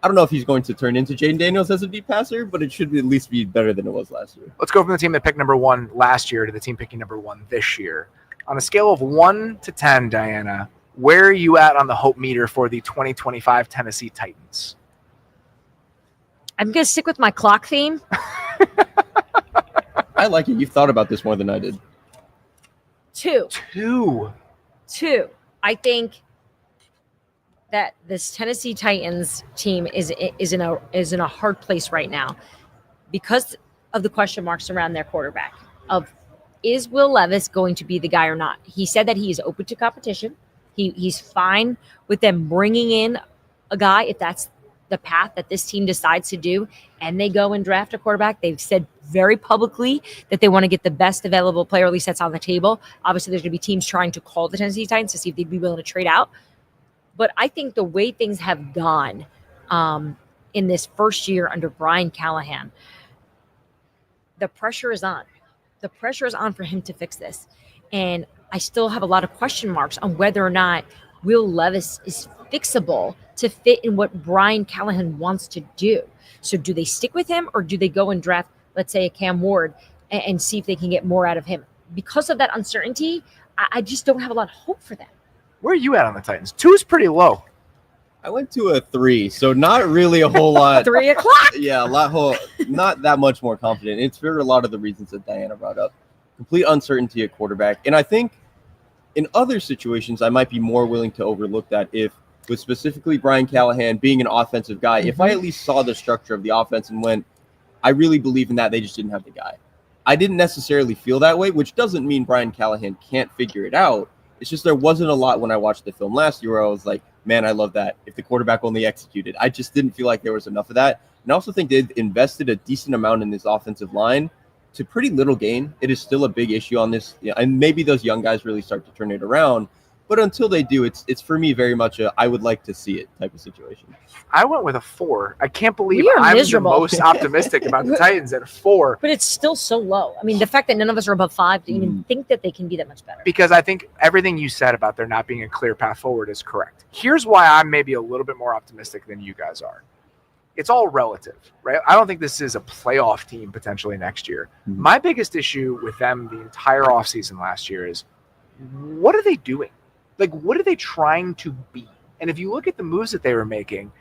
I don't know if he's going to turn into Jayden Daniels as a deep passer, but it should at least be better than it was last year. Let's go from the team that picked number 1 last year to the team picking number 1 this year. On a scale of 1 to 10, Dianna, where are you at on the hope meter for the 2025 Tennessee Titans? I'm going to stick with my clock theme. I like it. You've thought about this more than I did. 2. 2. I think that this Tennessee Titans team is in a hard place right now because of the question marks around their quarterback. Is Will Levis going to be the guy or not? He said that he is open to competition. He's fine with them bringing in a guy if that's the path that this team decides to do, and they go and draft a quarterback. They've said very publicly that they want to get the best available player, at least that's on the table. Obviously, there's going to be teams trying to call the Tennessee Titans to see if they'd be willing to trade out. But I think the way things have gone in this first year under Brian Callahan, the pressure is on. The pressure is on for him to fix this. And I still have a lot of question marks on whether or not Will Levis is fixable to fit in what Brian Callahan wants to do. So do they stick with him or do they go and draft, let's say, a Cam Ward and see if they can get more out of him? Because of that uncertainty, I just don't have a lot of hope for them. Where are you at on the Titans? 2 is pretty low. I went to a 3, so not really a whole lot. 3 o'clock? Yeah, not that much more confident. It's for a lot of the reasons that Dianna brought up. Complete uncertainty at quarterback. And I think in other situations, I might be more willing to overlook that if, with specifically Brian Callahan being an offensive guy, if I at least saw the structure of the offense and went, I really believe in that, they just didn't have the guy. I didn't necessarily feel that way, which doesn't mean Brian Callahan can't figure it out. It's just there wasn't a lot when I watched the film last year where I was like, man, I love that. If the quarterback only executed. I just didn't feel like there was enough of that. And I also think they've invested a decent amount in this offensive line to pretty little gain. It is still a big issue on this. And maybe those young guys really start to turn it around. But until they do, it's for me very much a I would like to see it type of situation. I went with a 4. I can't believe We are I'm miserable. the most optimistic about the Titans at a 4. But it's still so low. I mean, the fact that none of us are above 5 to even think that they can be that much better. Because I think everything you said about there not being a clear path forward is correct. Here's why I'm maybe a little bit more optimistic than you guys are. It's all relative, right? I don't think this is a playoff team potentially next year. My biggest issue with them the entire offseason last year is what are they doing? Like, what are they trying to be? And if you look at the moves that they were making,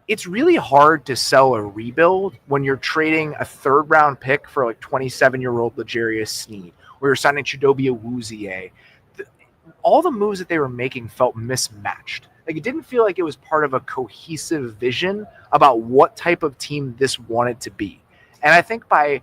it's really hard to sell a rebuild when you're trading a 3rd-round pick for like 27-year-old L'Jarius Sneed, or you're signing Chidobe Awuzie. All the moves that they were making felt mismatched. Like, it didn't feel like it was part of a cohesive vision about what type of team this wanted to be. And I think by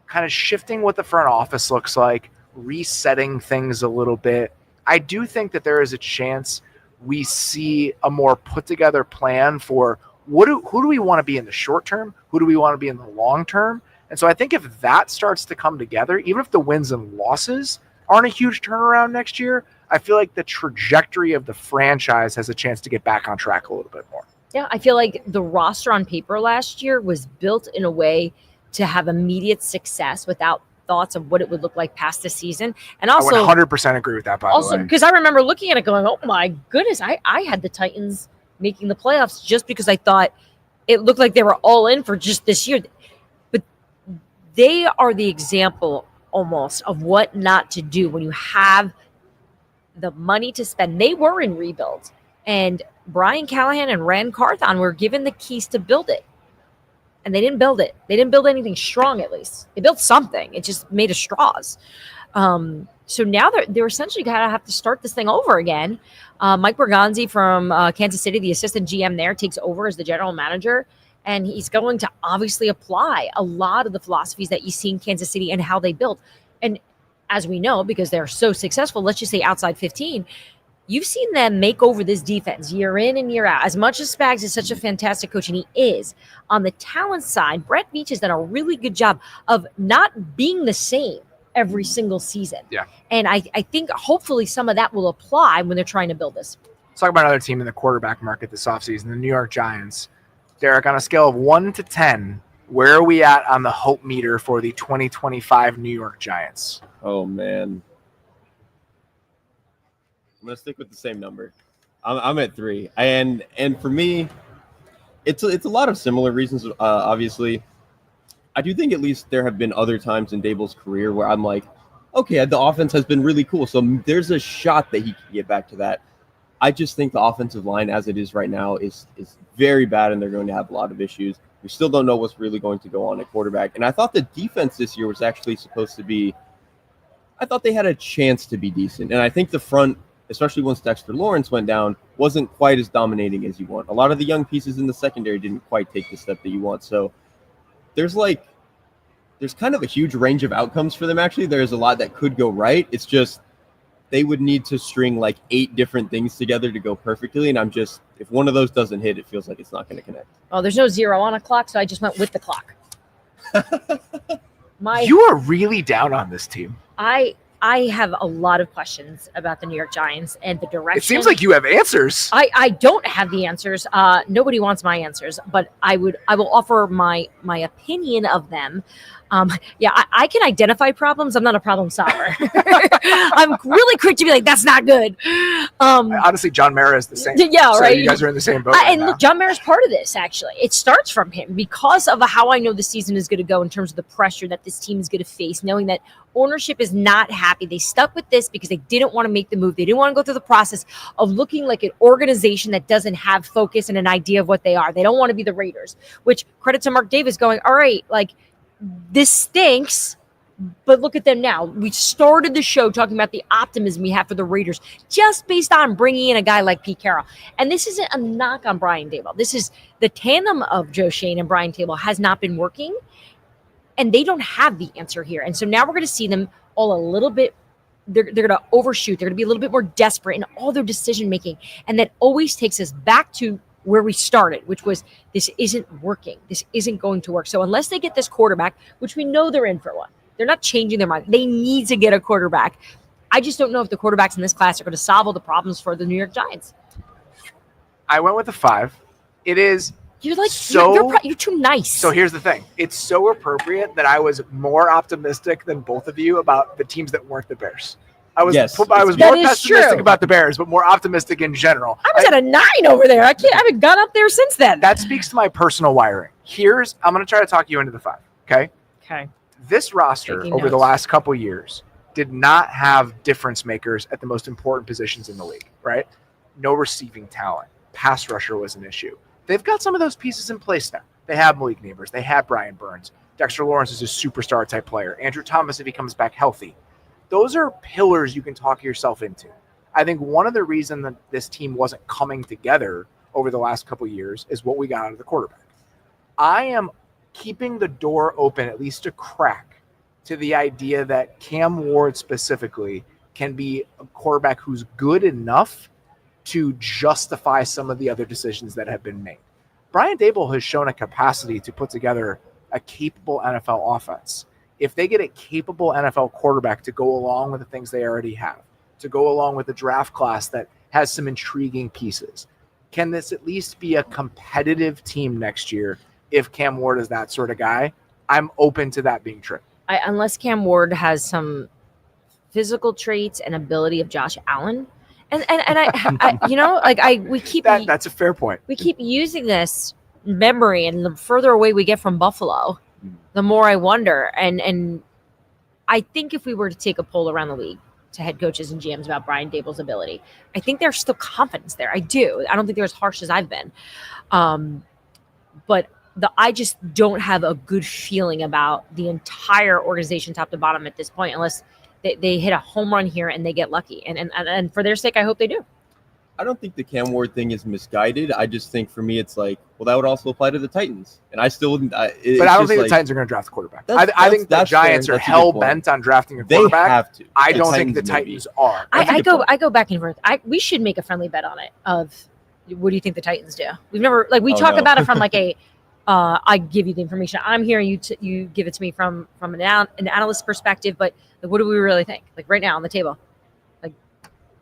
kind of shifting what the front office looks like, resetting things a little bit, I do think that there is a chance we see a more put-together plan for who do we want to be in the short term? Who do we want to be in the long term? And so I think if that starts to come together, even if the wins and losses aren't a huge turnaround next year, I feel like the trajectory of the franchise has a chance to get back on track a little bit more. Yeah, I feel like the roster on paper last year was built in a way to have immediate success without thoughts of what it would look like past the season. And also, I 100% agree with that, by the way. Because I remember looking at it going, oh my goodness, I had the Titans making the playoffs just because I thought it looked like they were all in for just this year. But they are the example almost of what not to do when you have the money to spend. They were in rebuild, and Brian Callahan and Rand Carthon were given the keys to build it. And they didn't build it. They didn't build anything strong, at least. They built something. It just made of straws. So now they're essentially going to have to start this thing over again. Mike Berganzi from Kansas City, the assistant GM there, takes over as the general manager. And he's going to obviously apply a lot of the philosophies that you see in Kansas City and how they build. And as we know, because they're so successful, let's just say outside 15, you've seen them make over this defense year in and year out. As much as Spags is such a fantastic coach, and he is, on the talent side, Brett Veach has done a really good job of not being the same every single season. Yeah. And I think hopefully some of that will apply when they're trying to build this. Let's talk about another team in the quarterback market this offseason, the New York Giants. Derek, on a scale of 1 to 10, where are we at on the hope meter for the 2025 New York Giants? Oh, man. I'm going to stick with the same number. I'm at 3. And for me, it's a lot of similar reasons, obviously. I do think at least there have been other times in Daboll's career where I'm like, okay, the offense has been really cool. So there's a shot that he can get back to that. I just think the offensive line as it is right now is very bad, and they're going to have a lot of issues. We still don't know what's really going to go on at quarterback. And I thought the defense this year was actually supposed to be – I thought they had a chance to be decent. And I think the front, especially once Dexter Lawrence went down, wasn't quite as dominating as you want. A lot of the young pieces in the secondary didn't quite take the step that you want. So there's kind of a huge range of outcomes for them, actually. There's a lot that could go right. It's just they would need to string like 8 different things together to go perfectly. And if one of those doesn't hit, it feels like it's not going to connect. Oh, there's no 0 on a clock, so I just went with the clock. You are really down on this team. I have a lot of questions about the New York Giants and the direction. It seems like you have answers. I don't have the answers. Nobody wants my answers, but I will offer my opinion of them. I can identify problems. I'm not a problem solver. I'm really quick to be like, that's not good. Honestly, John Mara is the same. Yeah, so right. You guys are in the same boat. And look, John Mara's part of this, actually. It starts from him because of how I know the season is going to go in terms of the pressure that this team is going to face, knowing that ownership is not happy. They stuck with this because they didn't want to make the move. They didn't want to go through the process of looking like an organization that doesn't have focus and an idea of what they are. They don't want to be the Raiders, which credit to Mark Davis going, all right, like, this stinks, but look at them now. We started the show talking about the optimism we have for the Raiders just based on bringing in a guy like Pete Carroll. And this isn't a knock on Brian Daboll. This is the tandem of Joe Schoen and Brian Daboll has not been working, and they don't have the answer here. And so now we're going to see them all a little bit. They're going to overshoot. They're going to be a little bit more desperate in all their decision making, and that always takes us back to where we started, which was this isn't working. This isn't going to work. So unless they get this quarterback, which we know they're in for one, they're not changing their mind. They need to get a quarterback. I just don't know if the quarterbacks in this class are going to solve all the problems for the New York Giants. I went with a 5. It is You're like so you're too nice. So here's the thing. It's so appropriate that I was more optimistic than both of you about the teams that weren't the Bears. I was Yes. more That is pessimistic true. about the Bears, but more optimistic in general. I was at a 9 over there. I haven't gone up there since then. That speaks to my personal wiring. I'm going to try to talk you into the 5, okay? Okay. This roster Taking over the notes. last couple years did not have difference makers at the most important positions in the league, right? No receiving talent. Pass rusher was an issue. They've got some of those pieces in place now. They have Malik Neighbors. They have Brian Burns. Dexter Lawrence is a superstar type player. Andrew Thomas, if he comes back healthy. Those are pillars you can talk yourself into. I think one of the reasons that this team wasn't coming together over the last couple of years is what we got out of the quarterback. I am keeping the door open, at least a crack, to the idea that Cam Ward specifically can be a quarterback who's good enough to justify some of the other decisions that have been made. Brian Daboll has shown a capacity to put together a capable NFL offense. If they get a capable NFL quarterback to go along with the things they already have, to go along with a draft class that has some intriguing pieces, can this at least be a competitive team next year if Cam Ward is that sort of guy? I'm open to that being true. Unless Cam Ward has some physical traits and ability of Josh Allen. And we keep That's a fair point. we keep using this memory, and the further away we get from Buffalo, the more I wonder. And I think if we were to take a poll around the league to head coaches and GMs about Brian Daboll's ability, I think there's still confidence there. I do. I don't think they're as harsh as I've been. But I just don't have a good feeling about the entire organization top to bottom at this point, unless they hit a home run here and they get lucky. And for their sake, I hope they do. I don't think the Cam Ward thing is misguided. I just think for me, it's like, well, that would also apply to the Titans. And I still wouldn't. But I don't think the Titans are going to draft the quarterback. I think the Giants are hell bent on drafting a quarterback. They have to. I don't think the Titans are. I go back and forth. We should make a friendly bet on it. Of what do you think the Titans do? We've never talk about it from like a. I give you the information I'm hearing. You give it to me from an analyst perspective. But what do we really think? Like right now on the table, like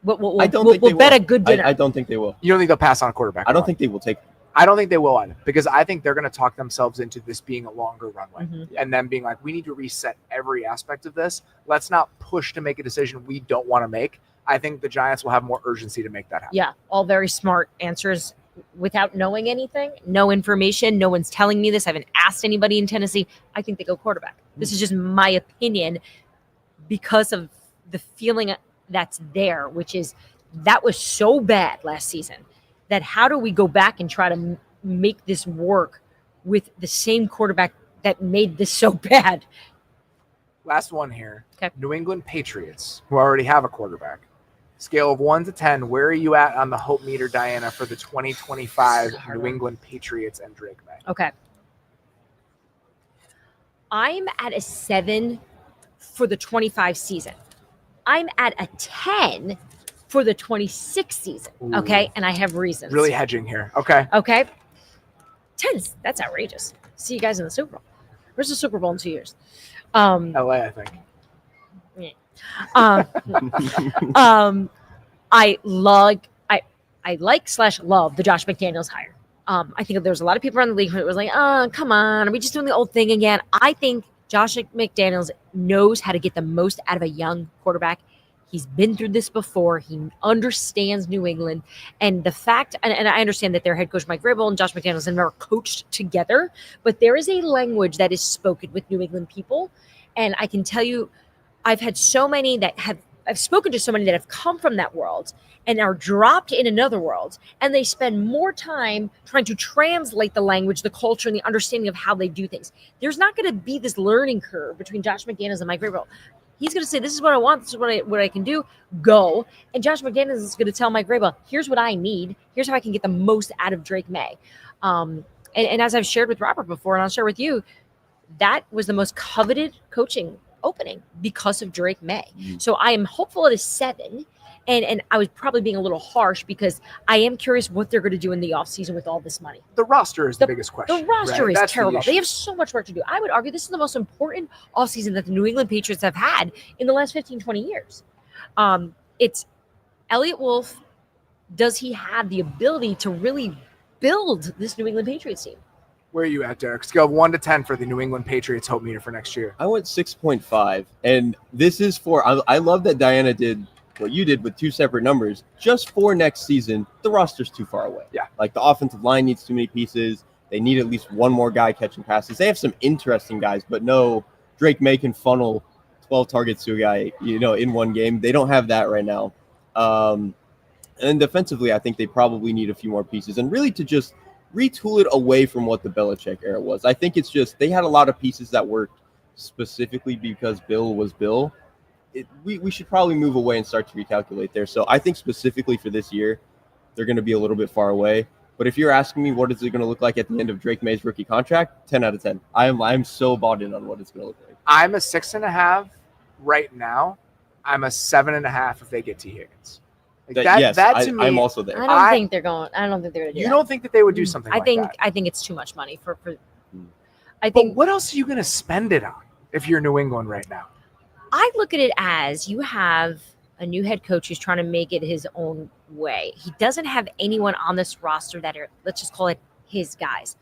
we'll bet a good dinner. I don't think they will. You don't think they'll pass on a quarterback? I don't think they will take. I don't think they will either, because I think they're going to talk themselves into this being a longer runway, Mm-hmm. and then being like, we need to reset every aspect of this. Let's not push to make a decision we don't want to make. I think the Giants will have more urgency to make that happen. Yeah, all very smart answers without knowing anything, no information. No one's telling me this. I haven't asked anybody in Tennessee. I think they go quarterback. This is just my opinion because of the feeling that's there, which is that was so bad last season that how do we go back and try to make this work with the same quarterback that made this so bad? Last one here. Okay. New England Patriots, who already have a quarterback. Scale of 1 to 10, where are you at on the hope meter, Dianna, for the 2025 New England Patriots and Drake May? Okay. I'm at a 7 for the 25 season. I'm at a 10 for the 26 season. Ooh. Okay. And I have reasons. Really hedging here. Okay. Okay. 10's that's outrageous. See you guys in the Super Bowl. Where's the Super Bowl in 2 years? LA, I think. I like/love the Josh McDaniels hire. I think there's a lot of people around the league who was like, oh, come on, are we just doing the old thing again? I think Josh McDaniels knows how to get the most out of a young quarterback. He's been through this before. He understands New England. And the fact, and I understand that their head coach, Mike Vrabel, and Josh McDaniels have never coached together, but there is a language that is spoken with New England people. And I can tell you, I've spoken to so many that have come from that world and are dropped in another world, and they spend more time trying to translate the language, the culture, and the understanding of how they do things. There's not going to be this learning curve between Josh McDaniels and Mike Vrabel. He's going to say, this is what I want, this is what I can do, go. And Josh McDaniels is going to tell Mike Vrabel, here's what I need, here's how I can get the most out of Drake May. And as I've shared with Robert before, and I'll share with you, that was the most coveted coaching opening because of Drake May. So I am hopeful at a 7. And I was probably being a little harsh because I am curious what they're going to do in the offseason with all this money. The roster is the biggest question. The roster is That's terrible. the They have so much work to do. I would argue this is the most important offseason that the New England Patriots have had in the last 15, 20 years. It's Elliott Wolf. Does he have the ability to really build this New England Patriots team? Where are you at, Derek? Scale of 1 to 10 for the New England Patriots hope meter for next year. I went 6.5, and this is for I love that Dianna did what you did with 2 separate numbers. Just for next season, the roster's too far away. Yeah. Like the offensive line needs too many pieces. They need at least one more guy catching passes. They have some interesting guys, but no, Drake May can funnel 12 targets to a guy, in one game. They don't have that right now. And defensively, I think they probably need a few more pieces and really to just retool it away from what the Belichick era was. I think it's just they had a lot of pieces that worked specifically because Bill was Bill. We should probably move away and start to recalculate there. So I think specifically for this year, they're going to be a little bit far away. But if you're asking me what is it going to look like at the end of Drake May's rookie contract, 10 out of 10. I'm so bought in on what it's going to look like. I'm a 6.5 right now. I'm a 7.5 if they get T. Higgins. That to me, I'm also there. I don't think they're going to do You that. don't think that they would do something I like think that? I think it's too much money for I But think what else are you going to spend it on if you're New England right now? I look at it as you have a new head coach who's trying to make it his own way. He doesn't have anyone on this roster that are, let's just call it his guys.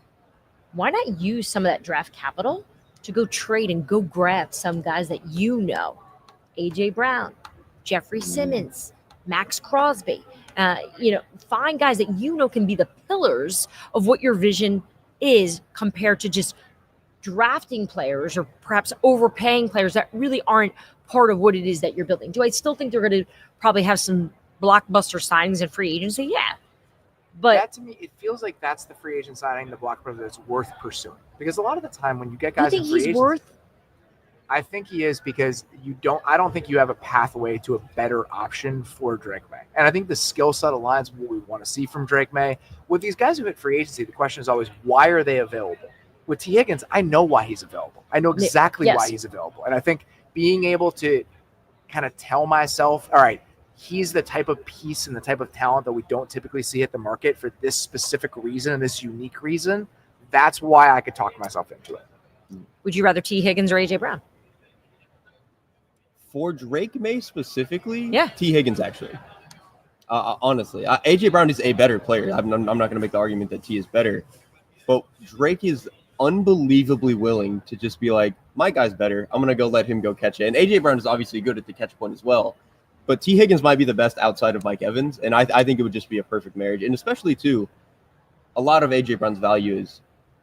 Why not use some of that draft capital to go trade and go grab some guys that AJ Brown, Jeffrey Simmons, Max Crosby, find guys that can be the pillars of what your vision is compared to just drafting players or perhaps overpaying players that really aren't part of what it is that you're building. Do I still think they're going to probably have some blockbuster signings in free agency? Yeah. But that to me, it feels like that's the free agent signing, the blockbuster that's worth pursuing. Because a lot of the time when you get guys in free agency, I think he is because I don't think you have a pathway to a better option for Drake May. And I think the skill set aligns with what we want to see from Drake May. With these guys who hit free agency, the question is always, why are they available? With T. Higgins, I know why he's available. I know exactly why he's available. And I think being able to kind of tell myself, all right, he's the type of piece and the type of talent that we don't typically see at the market for this specific reason and this unique reason, that's why I could talk myself into it. Would you rather T. Higgins or AJ Brown? For Drake May specifically, yeah. T. Higgins actually. Honestly, AJ Brown is a better player. I'm not going to make the argument that T is better, but Drake is unbelievably willing to just be like, my guy's better. I'm going to go let him go catch it. And AJ Brown is obviously good at the catch point as well, but T. Higgins might be the best outside of Mike Evans, and I think it would just be a perfect marriage. And especially too, a lot of AJ Brown's value is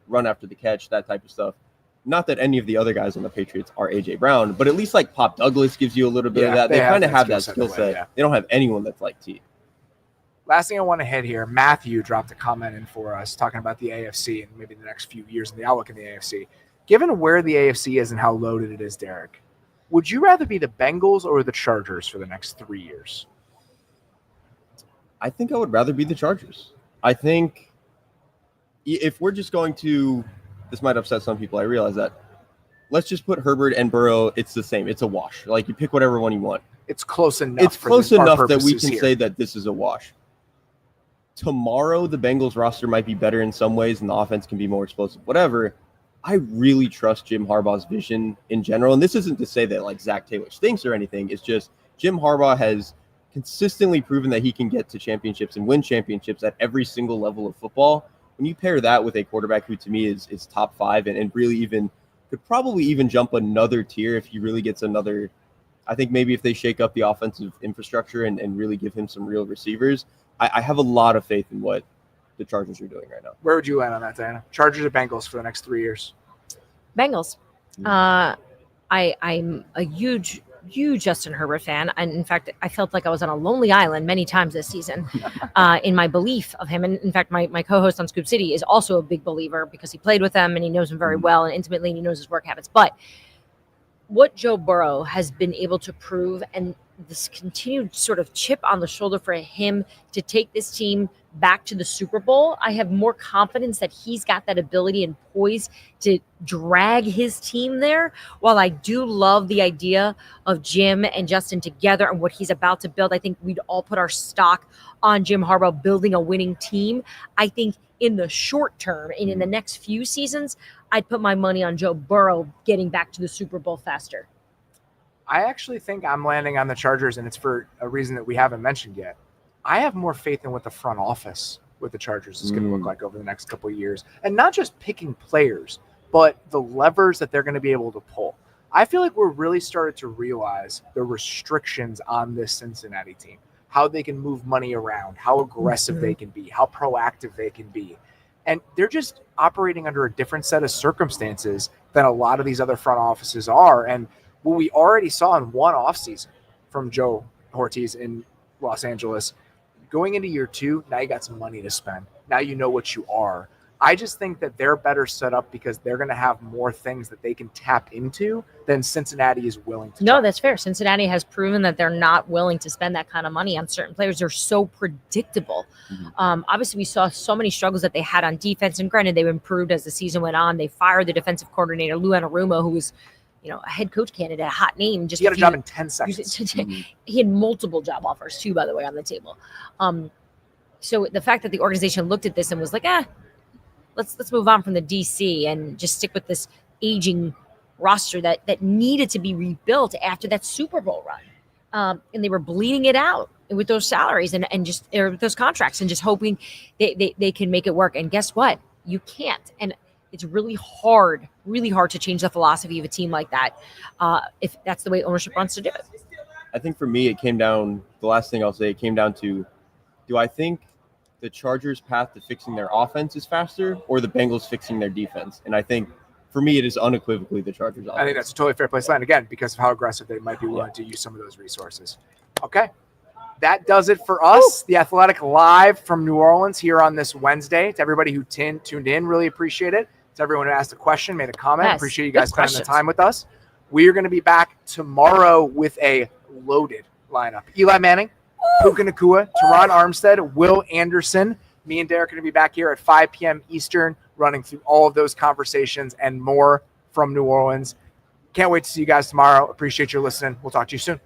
run after the catch, that type of stuff. Not that any of the other guys on the Patriots are AJ Brown, but at least like Pop Douglas gives you a little bit of that. They kind of have that skill set. Yeah. They don't have anyone that's like T. Last thing I want to hit here, Matthew dropped a comment in for us talking about the AFC and maybe the next few years and the outlook in the AFC. Given where the AFC is and how loaded it is, Derek, would you rather be the Bengals or the Chargers for the next 3 years? I think I would rather be the Chargers. I think if we're just going to, this might upset some people, I realize that. Let's just put Herbert and Burrow, it's the same. It's a wash. Like, you pick whatever one you want. It's close enough. It's close enough that we can say that this is a wash. Tomorrow, the Bengals roster might be better in some ways, and the offense can be more explosive, whatever. I really trust Jim Harbaugh's vision in general. And this isn't to say that, like, Zach Taylor stinks or anything. It's just Jim Harbaugh has consistently proven that he can get to championships and win championships at every single level of football. When you pair that with a quarterback who, to me, is top 5 and really even could probably even jump another tier if he really gets another. I think maybe if they shake up the offensive infrastructure and really give him some real receivers, I have a lot of faith in what the Chargers are doing right now. Where would you land on that, Dianna? Chargers or Bengals for the next 3 years? Bengals. I'm a huge Justin Herbert fan. And in fact, I felt like I was on a lonely island many times this season in my belief of him. And in fact, my co-host on Scoop City is also a big believer because he played with them and he knows him very well and intimately, and he knows his work habits. But what Joe Burrow has been able to prove, and this continued sort of chip on the shoulder for him to take this team back to the Super Bowl, I have more confidence that he's got that ability and poise to drag his team there. While I do love the idea of Jim and Justin together and what he's about to build, I think we'd all put our stock on Jim Harbaugh building a winning team. I think in the short term and in the next few seasons, I'd put my money on Joe Burrow getting back to the Super Bowl faster. I actually think I'm landing on the Chargers, and it's for a reason that we haven't mentioned yet. I have more faith in what the front office with the Chargers is going to look like over the next couple of years. And not just picking players, but the levers that they're going to be able to pull. I feel like we're really started to realize the restrictions on this Cincinnati team, how they can move money around, how aggressive they can be, how proactive they can be. And they're just operating under a different set of circumstances than a lot of these other front offices are. And what we already saw in one offseason from Joe Ortiz in Los Angeles, going into year 2, now you got some money to spend. Now you know what you are. I just think that they're better set up because they're going to have more things that they can tap into than Cincinnati is willing to. No, that's fair. Cincinnati has proven that they're not willing to spend that kind of money on certain players. They're so predictable. Obviously, we saw so many struggles that they had on defense, and granted, they improved as the season went on. They fired the defensive coordinator, Lou Anarumo, who was a head coach candidate, a hot name. He got a job in 10 seconds. He had multiple job offers, too, by the way, on the table. So the fact that the organization looked at this and was like, let's move on from the DC and just stick with this aging roster that needed to be rebuilt after that Super Bowl run. And they were bleeding it out with those salaries and just with those contracts and just hoping they can make it work. And guess what? You can't. And it's really hard to change the philosophy of a team like that if that's the way ownership wants to do it. I think for me, it came down, the last thing I'll say, it came down to, do I think the Chargers' path to fixing their offense is faster or the Bengals fixing their defense? And I think for me, it is unequivocally the Chargers' offense. I think that's a totally fair place to land, again, because of how aggressive they might be willing to use some of those resources. Okay. That does it for us. The Athletic live from New Orleans here on this Wednesday. To everybody who tuned in, really appreciate it. To everyone who asked a question, made a comment, yes, appreciate you guys spending the time with us. We are going to be back tomorrow with a loaded lineup. Eli Manning, Puka Nacua, Teron Armstead, Will Anderson. Me and Derek are going to be back here at 5 p.m. Eastern, running through all of those conversations and more from New Orleans. Can't wait to see you guys tomorrow. Appreciate your listening. We'll talk to you soon.